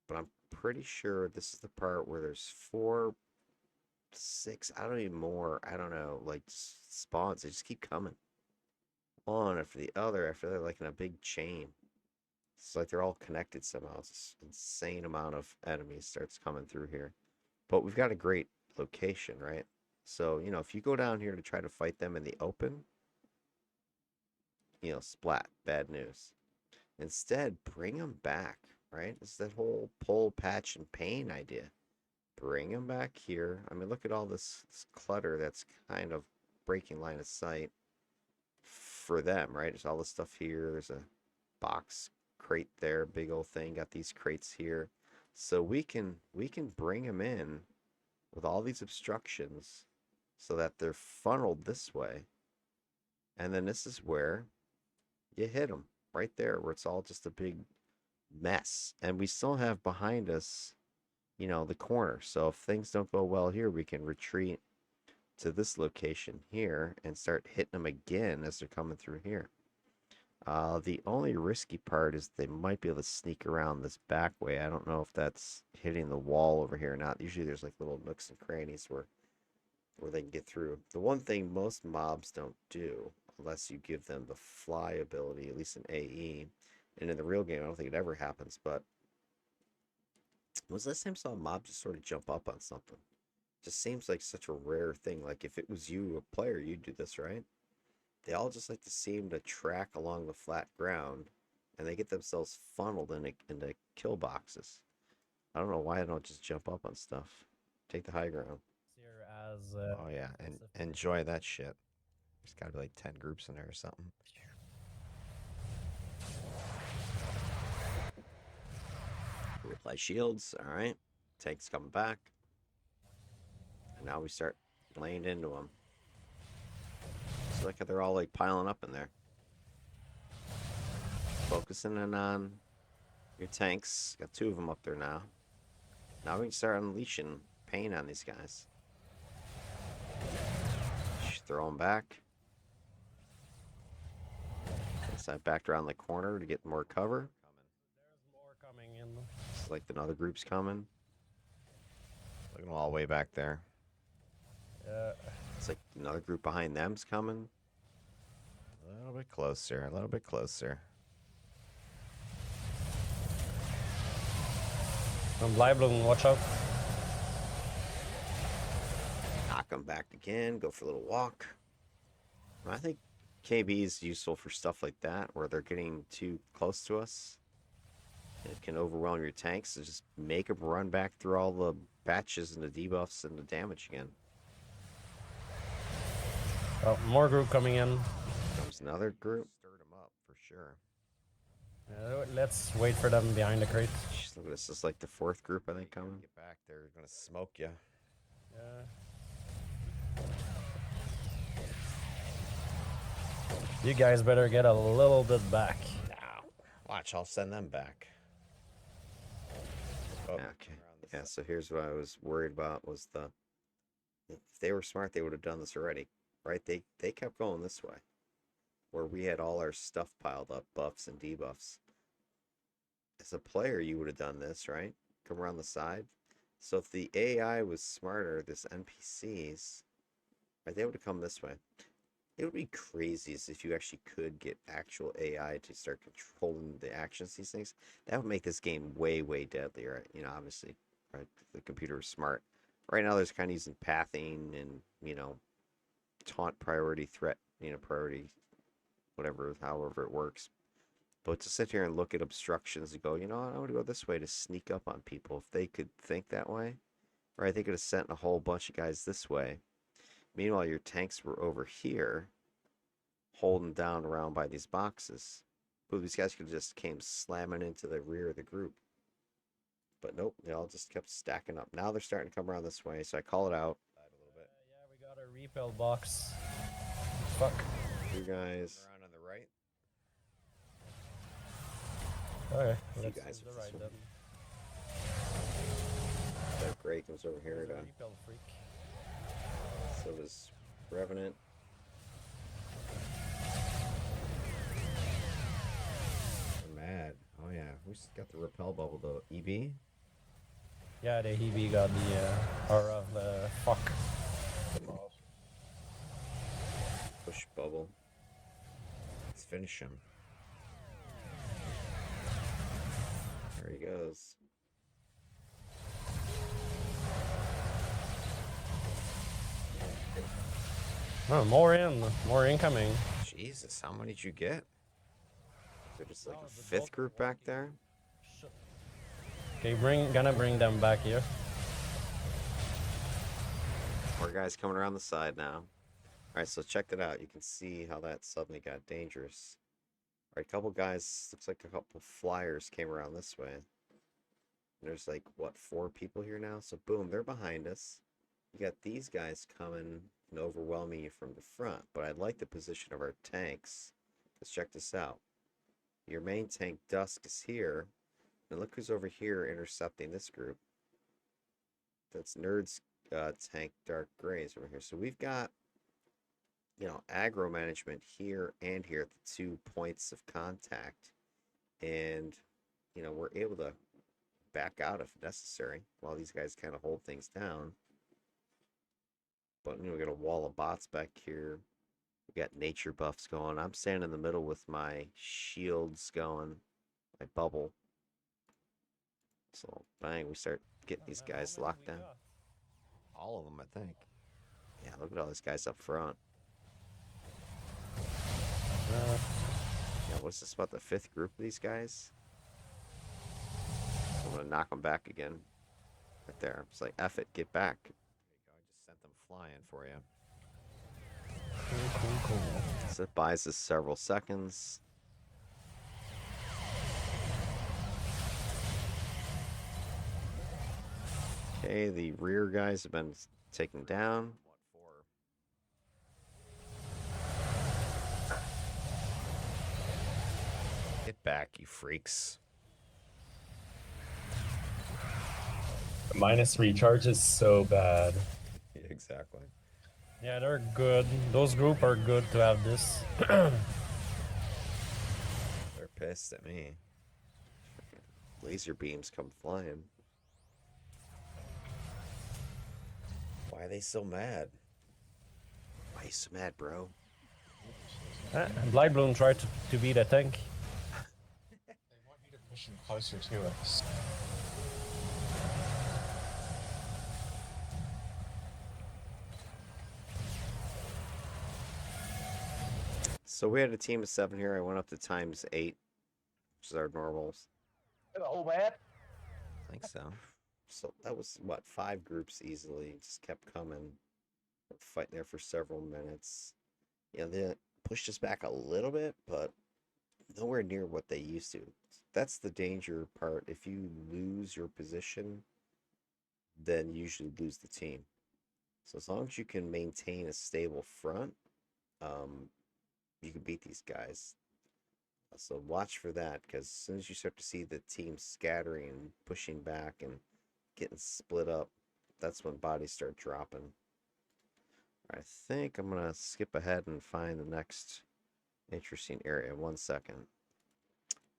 But I'm pretty sure this is the part where there's 4, 6, I don't even more. I don't know. Like spawns. They just keep coming. One after the other, like in a big chain. It's like they're all connected somehow. It's an insane amount of enemies starts coming through here. But we've got a great location, right? So, if you go down here to try to fight them in the open, splat, bad news. Instead, bring them back, right? It's that whole pull, patch, and pain idea. Bring them back here. I mean, look at all this clutter that's kind of breaking line of sight for them, right? There's all this stuff here. There's a box crate there, big old thing. Got these crates here. So we can bring them in with all these obstructions so that they're funneled this way. And then this is where you hit them right there, where it's all just a big mess. And we still have behind us, the corner. So if things don't go well here, we can retreat to this location here and start hitting them again as they're coming through here. The only risky part is they might be able to sneak around this back way. I don't know if that's hitting the wall over here or not. Usually there's like little nooks and crannies where they can get through. The one thing most mobs don't do, unless you give them the fly ability, at least in AE, and in the real game I don't think it ever happens, but was last time I saw a mob just sort of jump up on something? Just seems like such a rare thing. Like if it was you, a player, you'd do this, right? They all just like to seem to track along the flat ground, and they get themselves funneled into kill boxes. I don't know why I don't just jump up on stuff. Take the high ground. Here as, Oh yeah, and enjoy that shit. There's gotta be like 10 groups in there or something. Reapply shields, alright. Tank's coming back. And now we start laying into them. It's like they're all like piling up in there. Focusing in on your tanks. Got 2 of them up there now. Now we can start unleashing pain on these guys. Throw them back. So I backed around the corner to get more cover. there's more coming in. It's like another group's coming. Look at them all way back there. It's like another group behind them's coming. A little bit closer, a little bit closer. I'm Bleibloom, watch out. Knock them back again, go for a little walk. I think KB is useful for stuff like that, where they're getting too close to us. It can overwhelm your tanks, so just make them run back through all the batches and the debuffs and the damage again. Oh, more group coming in. Comes another group. Stirred them up for sure. Let's wait for them behind the crate. Jeez, look at this. This is like the fourth group, I think, coming. Get back. They're going to smoke you. Yeah. You guys better get a little bit back. Now, watch, I'll send them back. Oh, okay. Yeah, so here's what I was worried about was if they were smart, they would have done this already, right? They kept going this way, where we had all our stuff piled up, buffs and debuffs. As a player, you would have done this, right? Come around the side. So if the AI was smarter, this NPCs, right, they would have come this way. It would be crazy if you actually could get actual AI to start controlling the actions of these things. That would make this game way, way deadlier. Right? You know, obviously, right? The computer is smart. Right now, there's kind of using pathing and, you know, taunt priority, threat, you know, priority, whatever, however it works. But to sit here and look at obstructions and go, you know, I want to go this way to sneak up on people. If they could think that way, right? They could have sent a whole bunch of guys this way. Meanwhile, your tanks were over here, holding down around by these boxes. But these guys could have just came slamming into the rear of the group. But nope, they all just kept stacking up. Now they're starting to come around this way, so I call it out. A little bit. Yeah, we got a repel box. Fuck. You guys around on the right. Okay, You let's guys do the with right this then. That Gray comes over here to. Repel freak. So does Revenant. We're mad. Oh yeah, who's got the repel bubble though? EB? Yeah, the Hebe got the aura, the fuck. Push bubble. Let's finish him. There he goes. Oh, more incoming. Jesus, how many did you get? Is there just like Oh, a the fifth boat group back there? Okay, gonna bring them back here. More guys coming around the side now. Alright, so check that out. You can see how that suddenly got dangerous. Alright, a couple guys, looks like a couple flyers came around this way. And there's like, what, 4 people here now? So boom, they're behind us. You got these guys coming and overwhelming you from the front. But I like the position of our tanks. Let's check this out. Your main tank, Dusk, is here. And look who's over here intercepting this group. That's Nerd's tank, Dark Grays, over here. So we've got, you know, aggro management here and here at the 2 points of contact. And, you know, we're able to back out if necessary while these guys kind of hold things down. But, you know, we got a wall of bots back here. We got nature buffs going. I'm standing in the middle with my shields going, my bubble. So, bang, we start getting these guys locked down. All of them, I think. Yeah, look at all these guys up front. Yeah, what's this about the 5th group of these guys? I'm gonna knock them back again. Right there. It's like, F it, get back. There you go. I just sent them flying for you. Cool. So it buys us several seconds. Okay, the rear guys have been taken down. Get back, you freaks. Minus recharge is so bad. Exactly. Yeah, they're good. Those group are good to have this. They're pissed at me. Laser beams come flying. Why are they so mad? Why you so mad, bro? Blind Bloom tried to beat a tank. They want you to push him closer to us. So we had a team of 7 here. I went up to times 8, which is our normals. Hello, man. I think so. So that was what, 5 groups easily. Just kept coming, fighting there for several minutes. You know, they pushed us back a little bit, but nowhere near what they used to. That's the danger part. If you lose your position, then you usually lose the team. So as long as you can maintain a stable front, you can beat these guys. So watch for that, because as soon as you start to see the team scattering and pushing back and getting split up, that's when bodies start dropping. I think I'm gonna skip ahead and find the next interesting area. 1 second.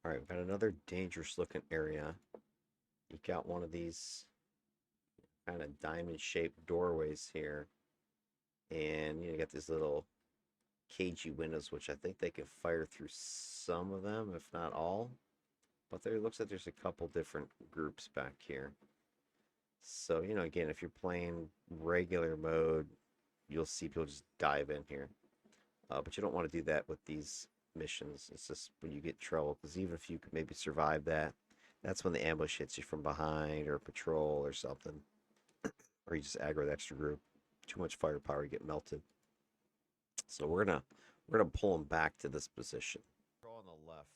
All right, we've got another dangerous looking area. You got one of these kind of diamond shaped doorways here, and you got these little cagey windows, which I think they can fire through some of them, if not all. But there looks like there's a couple different groups back here. So, you know, again, if you're playing regular mode, you'll see people just dive in here. But you don't want to do that with these missions. It's just when you get in trouble, because even if you could maybe survive that, that's when the ambush hits you from behind or patrol or something. Or you just aggro the extra group. Too much firepower, you get melted. So we're gonna pull them back to this position. Patrol on the left.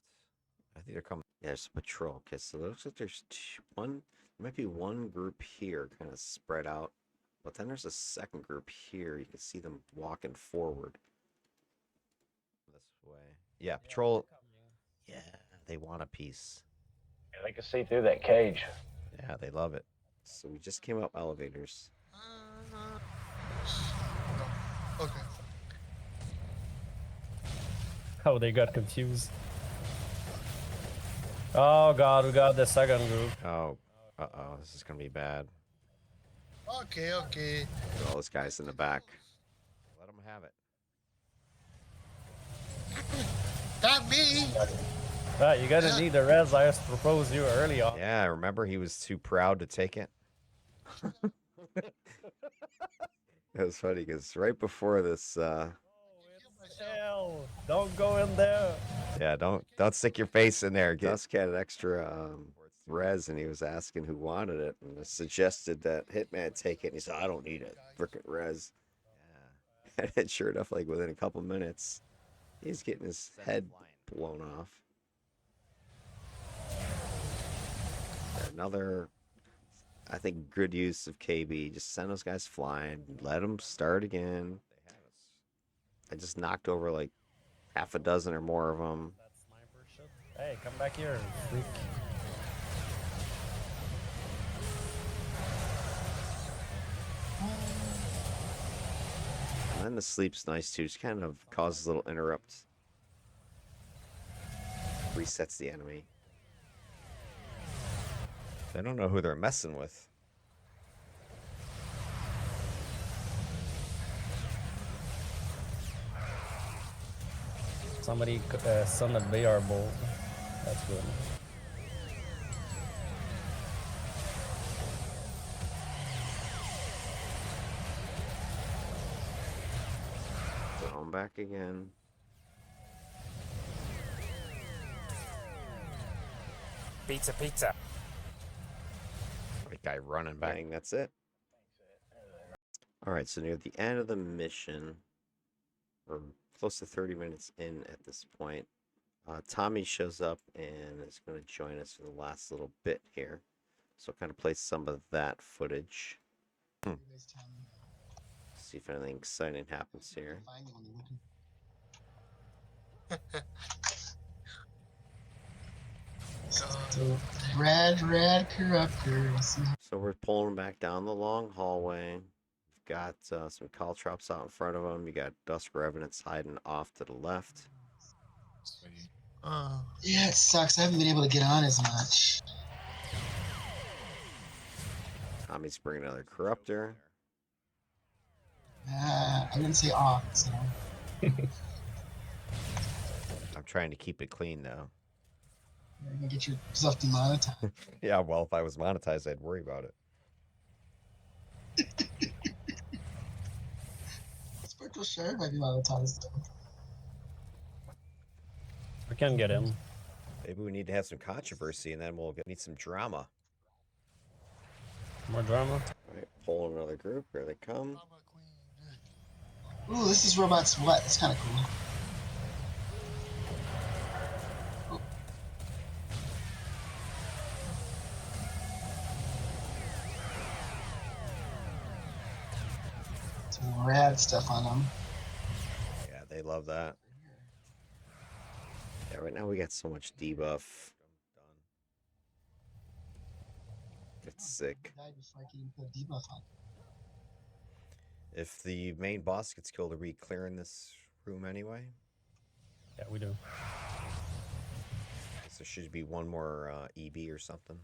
I think they're coming. Yeah, there's a patrol. Okay, so it looks like there's there might be one group here, kind of spread out. But then there's a second group here. You can see them walking forward. This way. Yeah, patrol. Yeah, they want a piece. Yeah, they can see through that cage. Yeah, they love it. So we just came up elevators. No. Okay. Oh, they got confused. Oh god, we got the second group. Oh, uh-oh, this is gonna be bad. Okay, okay. Look at all those guys in the back. Let them have it. Not me. You're gonna need the res I proposed you early on. Yeah, remember he was too proud to take it. It was funny because right before this, Hell, don't go in there. yeah, don't stick your face in there. Dusk had an extra res, and he was asking who wanted it, and I suggested that Hitman take it. And he said, "I don't need it, frickin' res." Yeah, and sure enough, like within a couple minutes, he's getting his head blown off. Another, I think, good use of KB. Just send those guys flying. Let them start again. I just knocked over like half a dozen or more of them. Hey, come back here, freak. And then the sleep's nice too. Just kind of causes a little interrupt. Resets the enemy. They don't know who they're messing with. Somebody summoned VR bolt. That's good. So I'm back again. Pizza, pizza. Right guy running back. Bang, that's it. All right, so near the end of the mission, we're close to 30 minutes in at this point. Tommy shows up and is going to join us for the last little bit here. So I'll kind of play some of that footage. See if anything exciting happens here. Red corruptor. So we're pulling back down the long hallway. We've got some caltrops out in front of them. You got Dusk Revenants hiding off to the left. Sweet. Yeah, it sucks. I haven't been able to get on as much. Tommy's bringing another corruptor. I didn't say off, so. I'm trying to keep it clean though. You're gonna get yourself demonetized. Yeah, well, if I was monetized, I'd worry about it. Spectral Shard might be monetized. We can get in. Maybe we need to have some controversy, and then we'll need some drama. More drama. All right, pull another group. Here they come. Drama queen. Ooh, this is Robots What? That's kind of cool. Ooh. Some rad stuff on them. Yeah, they love that. Yeah, right now we got so much debuff. It's sick. Died before I can even put a debuff on. If the main boss gets killed, are we clearing this room anyway? Yeah, we do. Guess there should be one more EB or something.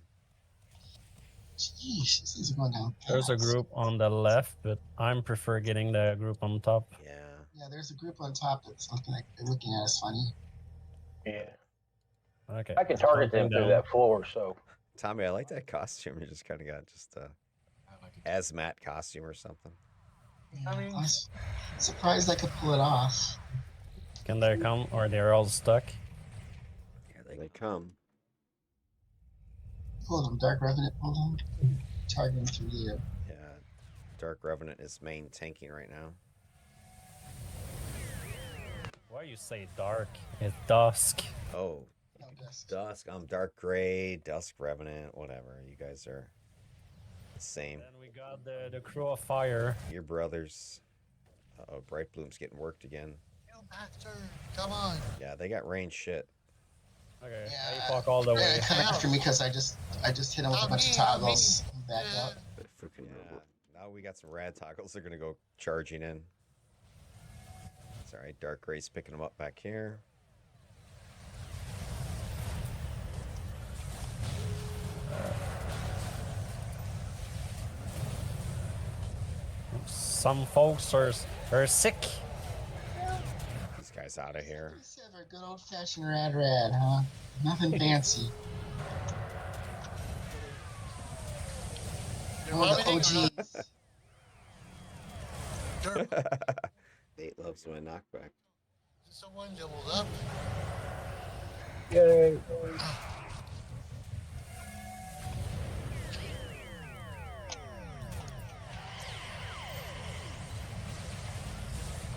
Jeez, this is going down. There's a fast. group on the left, but I'm prefer getting the group on top. Yeah. Yeah, there's a group on top that's looking at, they're looking at us funny. Yeah. Okay. I can target them Jumping through down. that floor, so. Tommy, I like that costume. You just kind of got just a I like it. hazmat costume or something. Yeah, I mean- I'm surprised I could pull it off. Can they come, or they're all stuck? Here they come. Pull them, Dark Revenant, pull them. Target them through the air. Yeah. Dark Revenant is main tanking right now. Why you say dark? It's dusk. Oh, No, Dusk. Dusk. I'm Dark Gray, Dusk Revenant, whatever. You guys are the same. Then we got the Crow of Fire. Your brothers. Uh-oh, Bright Bloom's getting worked again. You bastard. Come on. Yeah, they got range shit. Okay, Yeah, I fuck all the way. Come after me because I just hit him with a bunch of toggles. Back up. But freaking now we got some rad toggles. They're gonna go charging in. It's alright, Dark Gray's picking them up back here. Some folks are sick. These guys out of here. Let's have our good old fashioned rad, huh? Nothing fancy. You're One of the vomiting or OGs. not? Dirt. Nate loves my knockback. Is someone doubled up? Yay.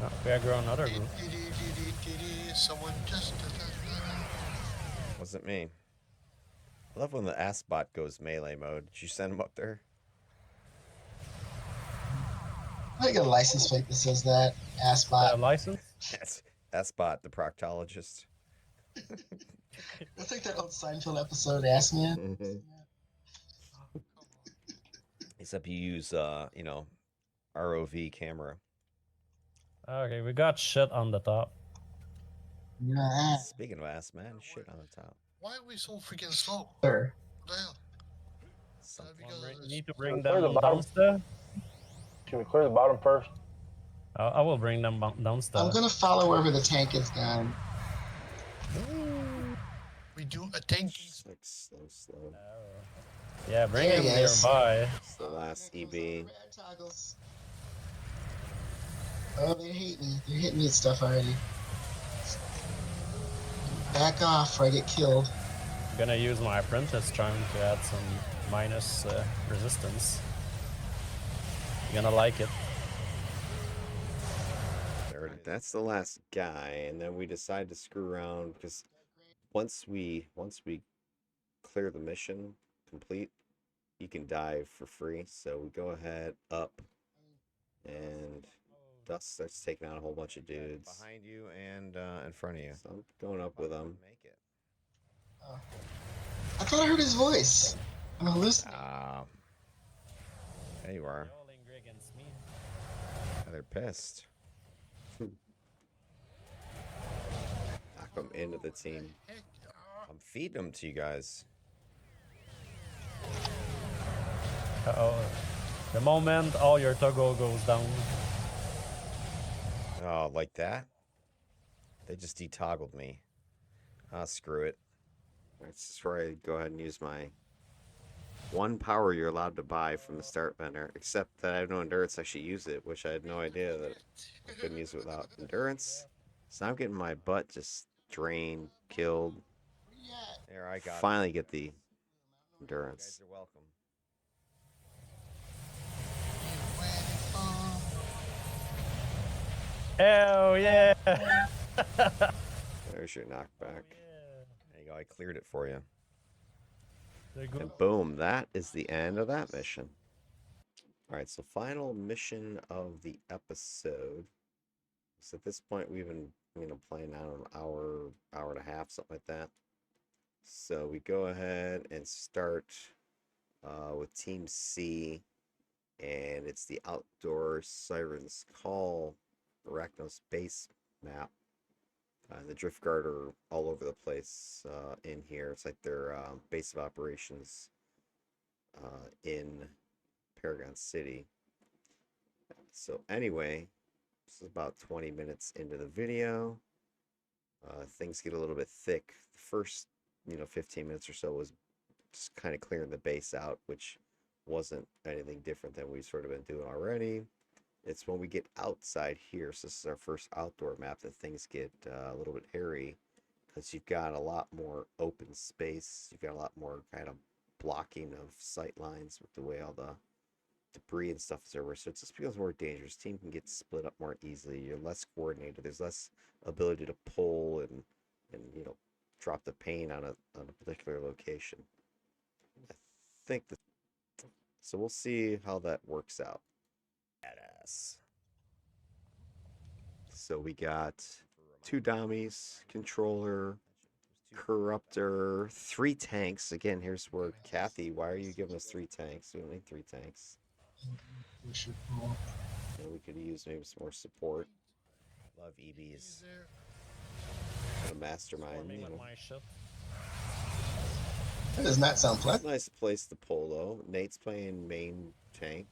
Oh, we aggro another group. Someone just. Wasn't me. I love when the ass bot goes melee mode. Did you send him up there? I got a license plate that says that. Assbot. License? Yes. Ass bot, the proctologist. That's like that old Seinfeld episode, Ask Me. Mhm. Except you use, you know, ROV camera. Okay, we got shit on the top. Yeah, Speaking of ass, man, shit on the top. Why are we so freaking slow? sir. What the hell? Something. We need to bring Clear the them bottom. downstairs. Should we clear the bottom first? I will bring them I'm downstairs. gonna follow wherever the tank is gone. We do a tanky. Just like slow. Yeah, bring There them he is. nearby. It's the last There goes EB. all the rad toggles. Oh, they hate me. They're hitting me at stuff already. Back off or I get killed. I'm gonna use my apprentice charm to add some minus resistance. You're gonna like it. There it is. That's the last guy, and then we decide to screw around because once we clear the mission complete, you can dive for free. So we go ahead up, and Dust starts taking out a whole bunch of dudes behind you and in front of you. So I'm going up with them. Make it. I thought I heard his voice. I'm hallucinating. There you are. Yeah, they're pissed. Knock them into the team. Heck, I'm feeding them to you guys. Uh-oh. The moment all your toggle goes down. Oh, like that? They just detoggled me. Ah, screw it. This is where I go ahead and use my one power you're allowed to buy from the start vendor. Except that I have no endurance to actually use it, which I had no idea that I couldn't use it without endurance. So I'm getting my butt just drained, killed. Where you at? There, I got finally get the endurance. You guys are welcome. You waiting for? Hell yeah! There's your knockback. Yeah. There you go. I cleared it for you. They're good. And boom, that is the end of that mission. All right, so final mission of the episode. So at this point, we've been, playing out an hour, hour and a half, something like that. So we go ahead and start with Team C, and it's the Outdoor Sirens Call Arachnos base map. The Drift Guard are all over the place in here. It's like their base of operations in Paragon City. So anyway, this is about 20 minutes into the video. Things get a little bit thick. The first, 15 minutes or so was just kind of clearing the base out, which wasn't anything different than we've sort of been doing already. It's when we get outside here, so this is our first outdoor map, that things get a little bit hairy, because you've got a lot more open space. You've got a lot more kind of blocking of sight lines with the way all the debris and stuff is over. So it just becomes more dangerous. Team can get split up more easily. You're less coordinated. There's less ability to pull and drop the pain on a particular location. I think that, so we'll see how that works out. Badass. So we got 2 dummies, controller, corruptor, 3 tanks. Again, here's where Kathy, why are you giving us 3 tanks? We don't need 3 tanks. We should roll. Yeah, we could use maybe some more support. Love EBs. A mastermind. Swarming with my ship. That does not sound pleasant. Nice place to pull though. Nate's playing main tank.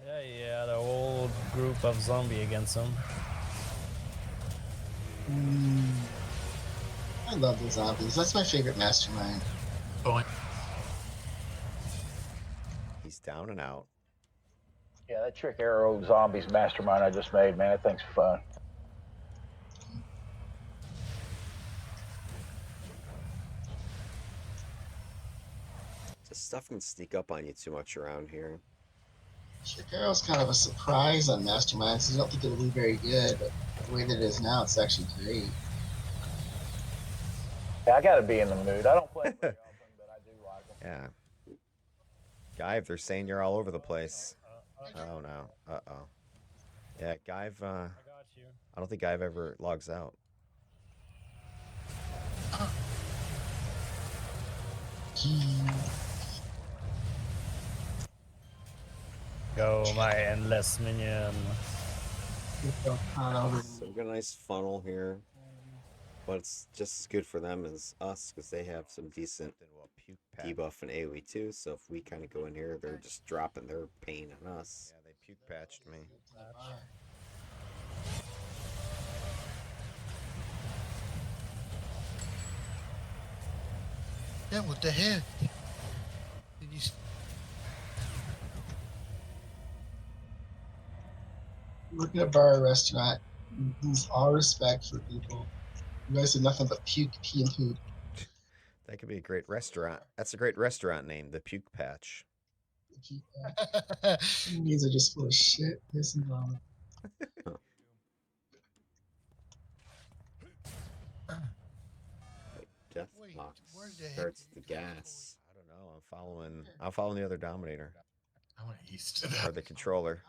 Yeah, the whole group of zombie against him. I love the zombies. That's my favorite mastermind. Going. He's down and out. Yeah, that Trick Arrow Zombies mastermind I just made, man, that thing's fun. This stuff can sneak up on you too much around here. Chicaro's kind of a surprise on masterminds. I don't think it'll be very good, but the way that it is now, it's actually great. Yeah, I gotta be in the mood. I don't play very often, but I do like them. Yeah. Guy, they're saying you're all over the place. Oh no. Uh-oh. Yeah, Guyve, I got you. I don't think Guyve ever logs out. Go, my endless minion. So So we got a nice funnel here. But it's just as good for them as us, because they have some decent debuff and AoE too. So if we kind of go in here, they're just dropping their pain on us. Yeah, they puke patched me. Yeah, what the hell? Did you? Looking at bar restaurant, lose all respect for people. You guys do nothing but puke, pee, and poop. That could be a great restaurant. That's a great restaurant name, the Puke Patch. These are just full of shit. Piss and vomit. Death Wait, box where the heck starts did the you go gas. I don't know. I'm following the other Dominator I went east to or that. the controller.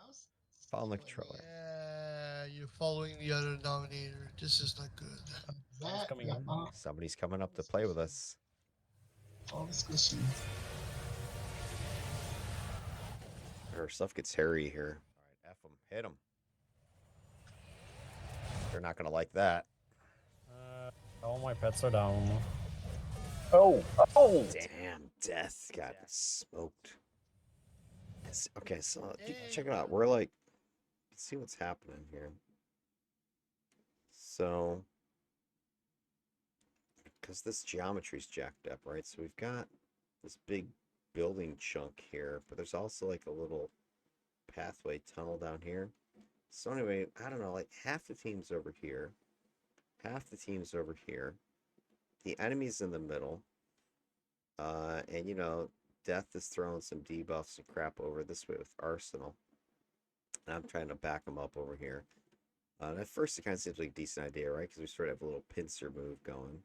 Following the controller. Yeah, you're following the other Dominator. This is not good. That, coming yeah, in. Somebody's coming up to play with us. all discussion. Our stuff gets hairy here. All right, F them. Hit them. They're not going to like that. All my pets are down. Oh! Damn, Death got smoked. Okay, so check it out. We're like, let's see what's happening here. So, because this geometry's jacked up, right? So we've got this big building chunk here, but there's also like a little pathway tunnel down here. So anyway, I don't know, like half the team's over here, half the team's over here. The enemy's in the middle. And you know, Death is throwing some debuffs and crap over this way with Arsenal. And I'm trying to back him up over here. And at first it kind of seems like a decent idea, right? Because we sort of have a little pincer move going.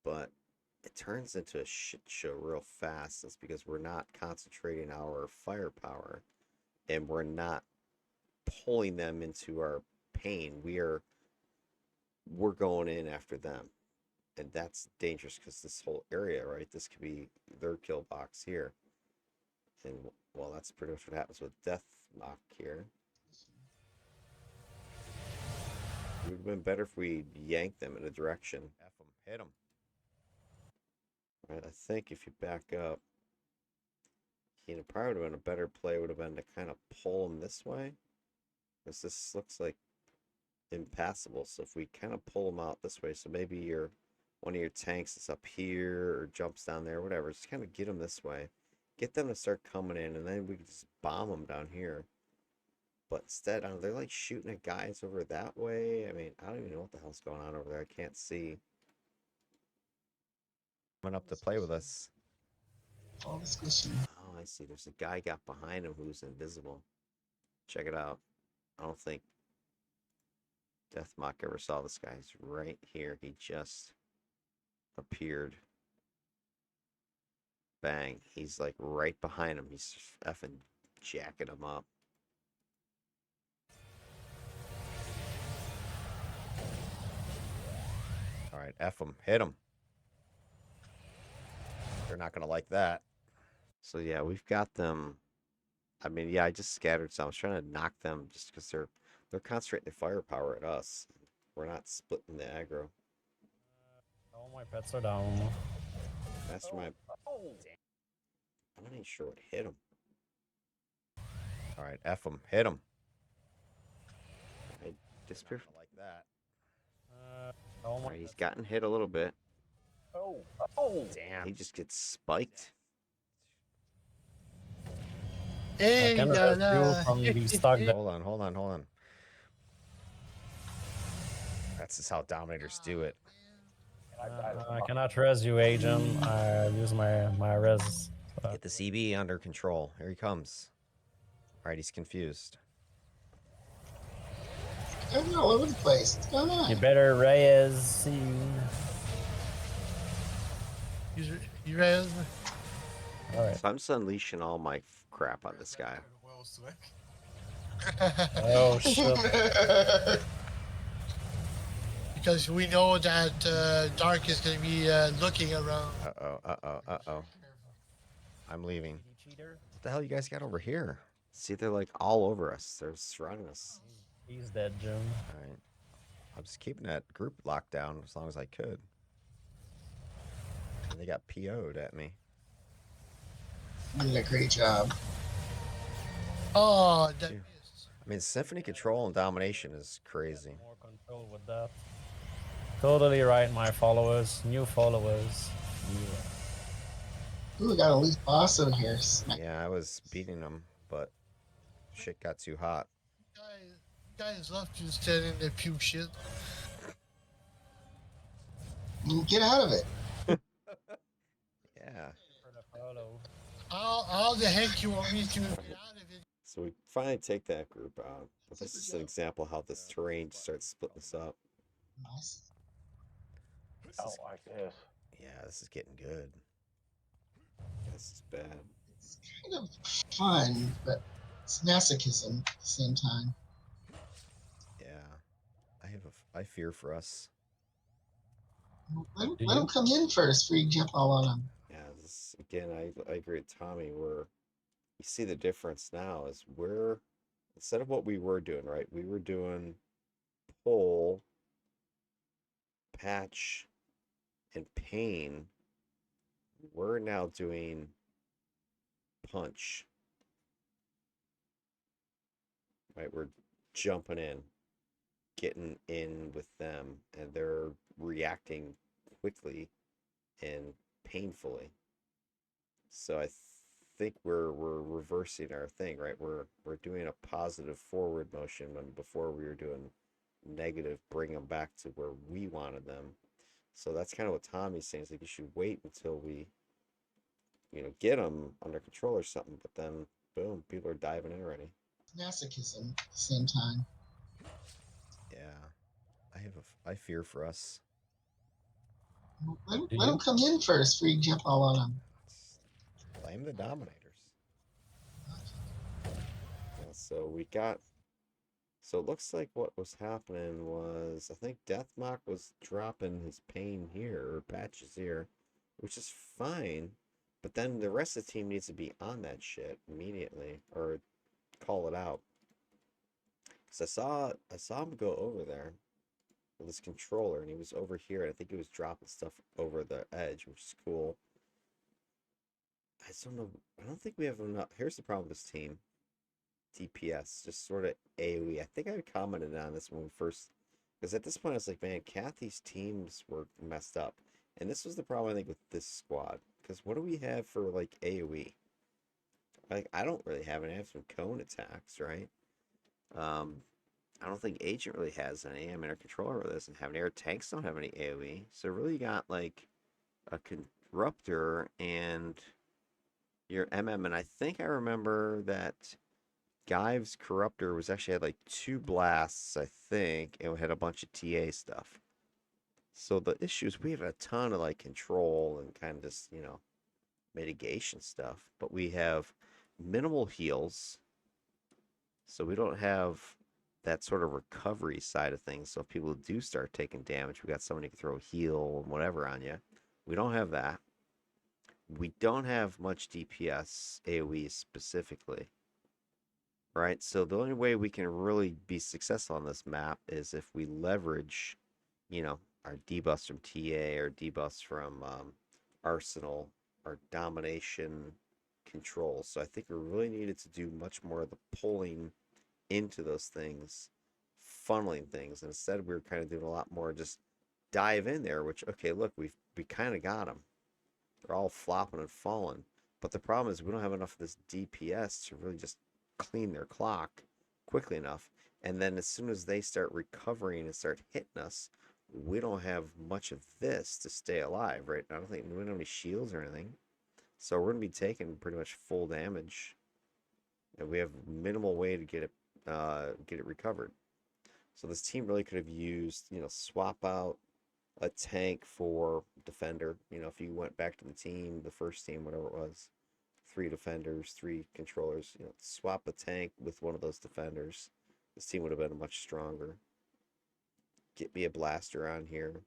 But it turns into a shit show real fast. That's because we're not concentrating our firepower. And we're not pulling them into our pain. We're going in after them. And that's dangerous because this whole area, right? This could be their kill box here. And, well, that's pretty much what happens with Death Mock here. It would have been better if we yanked them in a direction. F them, hit them. Right, I think if you back up, you know, probably would have been a better play would have been to kind of pull them this way. Because this looks like impassable. So if we kind of pull them out this way, so maybe one of your tanks is up here or jumps down there, whatever. Just kind of get them this way. Get them to start coming in, and then we can just bomb them down here. But instead, I don't know, they're like shooting at guys over that way. I mean, I don't even know what the hell's going on over there. I can't see. Coming up to play with us. All discussion. Oh, I see. There's a guy got behind him who's invisible. Check it out. I don't think Deathmock ever saw this guy. He's right here. He just appeared. Bang. He's like right behind him. He's effing jacking him up. All right, F him. Hit him. They're not going to like that. So, yeah, we've got them. I mean, yeah, I just scattered some. I was trying to knock them just because they're concentrating their firepower at us. We're not splitting the aggro. All my pets are down. Mastermind. Oh, damn. I'm not even sure what hit him. All right, F him. Hit him. I disappeared like that. All right, he's gotten hit a little bit. Oh, damn. He just gets spiked. Hey, I can rescue from the stuck there. Hold on. That's just how Dominators do it. I cannot res you, agent. I use my res. Get the CB under control. Here he comes. All right, he's confused. I'm all over the place. What's going on? You better res. You ready? All right. So I'm just unleashing all my crap on this guy. Oh shit. Because we know that Dark is going to be looking around. Uh-oh. I'm leaving. What the hell you guys got over here? See, they're like all over us. They're surrounding us. He's dead, Jim. All right. I'm just keeping that group locked down as long as I could. And they got PO'd at me. You did a great job. Oh, that Yeah. missed. I mean, Symphony Control and Domination is crazy. More control with that. Totally right, my followers. New followers. Ooh, we got a elite boss over here. Smack. Yeah, I was beating them, but shit got too hot. Guys love to stand in the puke shit. Get out of it. Yeah. For the follow. How the heck you want me to get out of it? So we finally take that group out. But this is an example of how this terrain starts splitting us up. Nice. This I is, don't like this. yeah, this is getting good. This is bad. It's kind of fun, but it's masochism at the same time. Yeah. I fear for us. Let them come in first before you jump all on them. Yeah, this again, I agree with Tommy. You see the difference now is instead of what we were doing, right? We were doing pull, patch, and pain. We're now doing punch. Right, we're jumping in. getting in with them, and they're reacting quickly and painfully. So I think we're reversing our thing, right? We're doing a positive forward motion when before we were doing negative, bring them back to where we wanted them. So that's kind of what Tommy's saying. Is like you should wait until we, get them under control or something. But then, boom, people are diving in already. Masochism at the same time. Yeah, I fear for us. Let them come in first before you jump all on them. Blame the Dominators. Yeah, so we got. So it looks like what was happening was I think Deathmock was dropping his pain here or patches here, which is fine. But then the rest of the team needs to be on that shit immediately or call it out. Because I saw him go over there with his controller, and he was over here. And I think he was dropping stuff over the edge, which is cool. I don't know. I don't think we have enough. Here's the problem with this team. DPS, just sort of AoE. I think I commented on this when we first, because at this point I was like, man, Kathy's teams were messed up, and this was the problem I think with this squad. Because what do we have for like AoE? Like I don't really have any. I have some cone attacks, right? I don't think Agent really has any. I mean, our controller really doesn't have any. Our tanks don't have any AoE. So really, you got like a Corruptor and your MM. And I think I remember that Guy's Corruptor was actually had like 2 blasts, I think, and we had a bunch of TA stuff. So the issue is we have a ton of like control and kind of just, mitigation stuff, but we have minimal heals. So we don't have that sort of recovery side of things. So if people do start taking damage, we got somebody who can throw a heal and whatever on you. We don't have that. We don't have much DPS AoE specifically. Right, so the only way we can really be successful on this map is if we leverage, our debuffs from TA or debuffs from Arsenal, our domination control. So I think we really needed to do much more of the pulling into those things, funneling things. And instead, we were kind of doing a lot more just dive in there. Which okay, look, we kind of got them. They're all flopping and falling. But the problem is we don't have enough of this DPS to really just clean their clock quickly enough, and then as soon as they start recovering and start hitting us, we don't have much of this to stay alive, right? I don't think we don't have any shields or anything, so we're gonna be taking pretty much full damage, and we have minimal way to get it recovered. So this team really could have used, swap out a tank for defender. If you went back to the team, the first team, whatever it was, 3 defenders, 3 controllers, swap a tank with one of those defenders. This team would have been much stronger. Get me a blaster on here,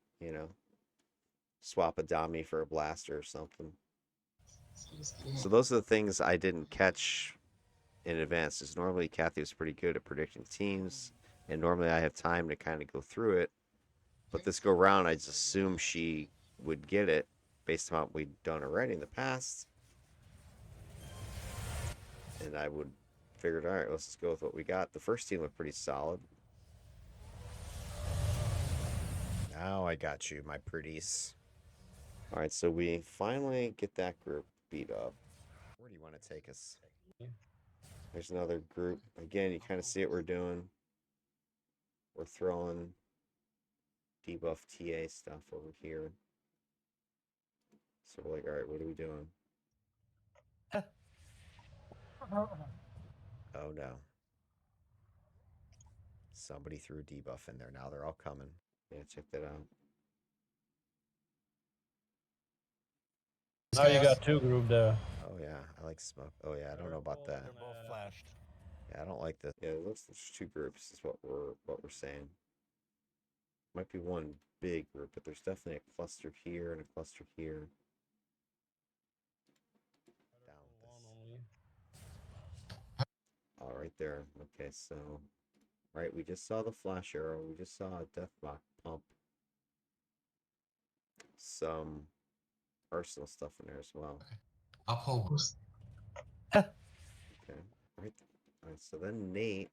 swap a dummy for a blaster or something. So those are the things I didn't catch in advance. Because normally Kathy was pretty good at predicting teams, and normally I have time to kind of go through it. But this go round, I just assumed she would get it based on what we'd done already in the past. And I would figured, all right, let's just go with what we got. The first team looked pretty solid. Now I got you, my pretties. All right, so we finally get that group beat up. Where do you want to take us? There's another group. Again, you kind of see what we're doing. We're throwing debuff TA stuff over here. So we're like, all right, what are we doing? Oh no. Somebody threw a debuff in there. Now they're all coming. Yeah, check that out. Now you got 2 group there. Oh yeah, I like smoke. Oh yeah, I don't know about that. They're both flashed. Yeah, I don't like this. Yeah, it looks like there's 2 groups is what we're saying. Might be one big group, but there's definitely a cluster here and a cluster here. Down with this. All right there. Okay, so right, we just saw the flash arrow. We just saw a deathlock pump. Some personal stuff in there as well. I'll pull one. Okay. Right. All right. So then Nate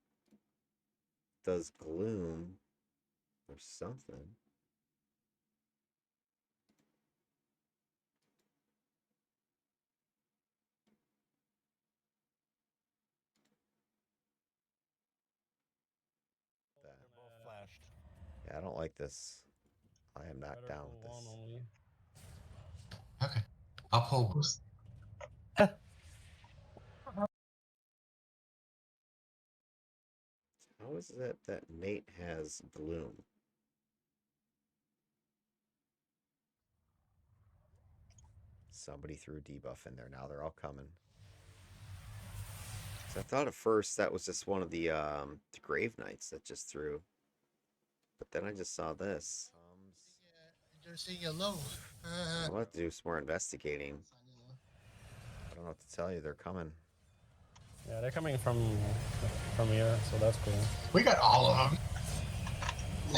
does gloom or something. That. Both flashed. Yeah, I don't like this. I am not Better down pull with one this. only. Okay. I'll pull one. How is it that Nate has Bloom? Somebody threw a debuff in there. Now they're all coming. So I thought at first that was just one of the Grave Knights that just threw. But then I just saw this. They're saying hello. I'm gonna have to do some more investigating. I don't know what to tell you. They're coming. Yeah, they're coming from here, so that's cool. We got all of them.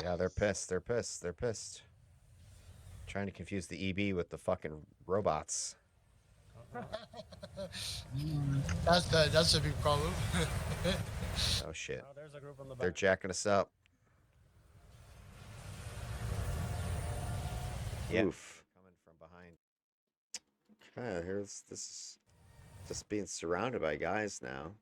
Yeah, they're pissed. They're pissed. They're pissed. Trying to confuse the EB with the fucking robots. That's a big problem. Oh shit. Oh, there's a group on the They're back. jacking us up. Yeah. Oof. Coming from behind. Okay, here's this is just being surrounded by guys now.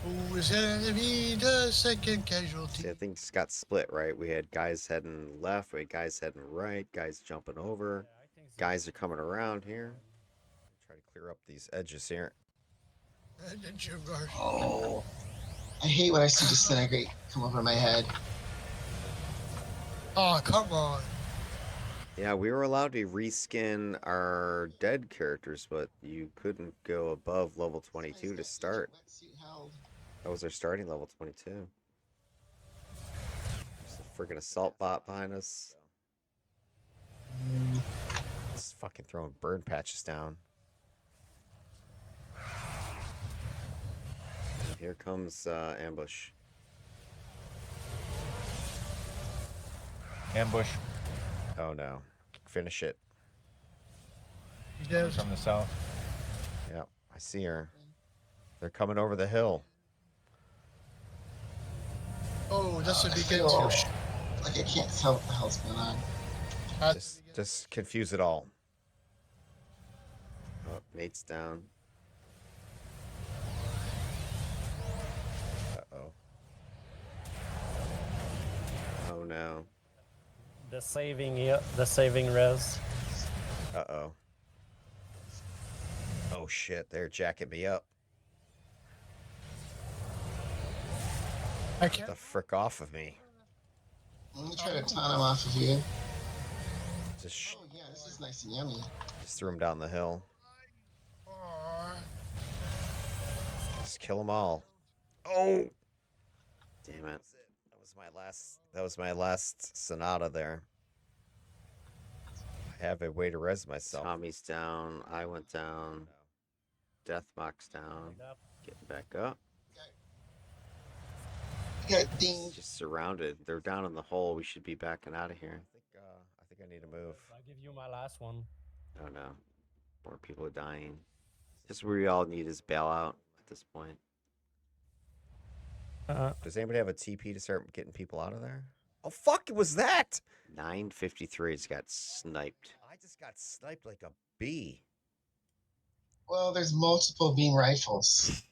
Who is gonna be the second casualty? See, I think it's got split, right? We had guys heading left, we had guys heading right, guys jumping over. Yeah, I think Guys are coming around here. Try to clear up these edges here. And then Sugar. Oh, I hate when I see disintegrate come over my head. Oh, come on. Yeah, we were allowed to reskin our dead characters, but you couldn't go above level 22 to start. That was our starting level 22. There's a freaking assault bot behind us. Just fucking throwing burn patches down. Here comes ambush. Ambush Oh no. Finish it. Yes. from the south. Yep, I see her. They're coming over the hill. Oh, that's a I big feel ambush. like I can't tell what the hell's going on. Just confuse it all. Oh, Nate's down. Uh-oh. Oh no. the saving res. Uh-oh. Oh shit, they're jacking me up. I Get can't. the frick off of me. Let me try to taunt him off of you. Just, Oh yeah, this is nice and yummy. just threw him down the hill. Oh, Just kill them all. Oh! Damn it. That was my last Sonata there. I have a way to res myself. Tommy's down. I went down. Deathmock's down. Like that. Getting back up. You got dinged. Just surrounded. They're down in the hole. We should be backing out of here. I think I need to move. I'll give you my last one. Oh no. More people are dying. Just what we all need is bailout at this point. Does anybody have a TP to start getting people out of there? Oh fuck, it was that! 953's got sniped. I just got sniped like a bee. Well, there's multiple beam rifles.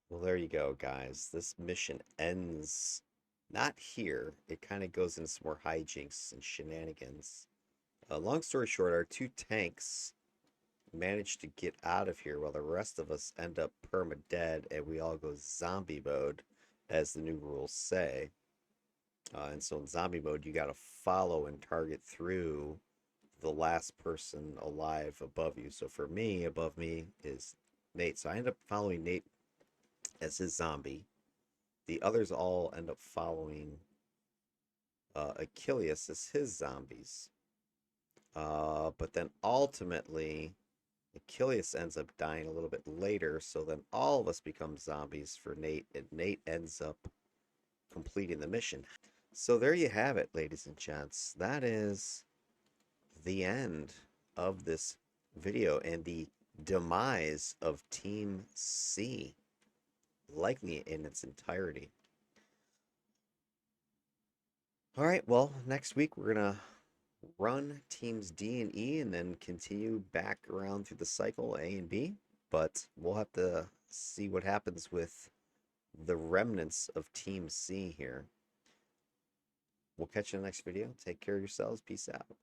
Well, there you go, guys. This mission ends not here. It kind of goes into some more hijinks and shenanigans. Long story short, our two tanks managed to get out of here while the rest of us end up perma-dead and we all go zombie mode, as the new rules say. And so in zombie mode, you got to follow and target through the last person alive above you. So for me, above me is Nate. So I end up following Nate as his zombie. The others all end up following Achilles as his zombies. But then ultimately, Achilles ends up dying a little bit later, so then all of us become zombies for Nate, and Nate ends up completing the mission. So there you have it, ladies and gents. That is the end of this video and the demise of Team C, likely in its entirety. All right, well, next week we're gonna run teams D and E and then continue back around through the cycle A and B. But we'll have to see what happens with the remnants of Team C here. We'll catch you in the next video. Take care of yourselves. Peace out.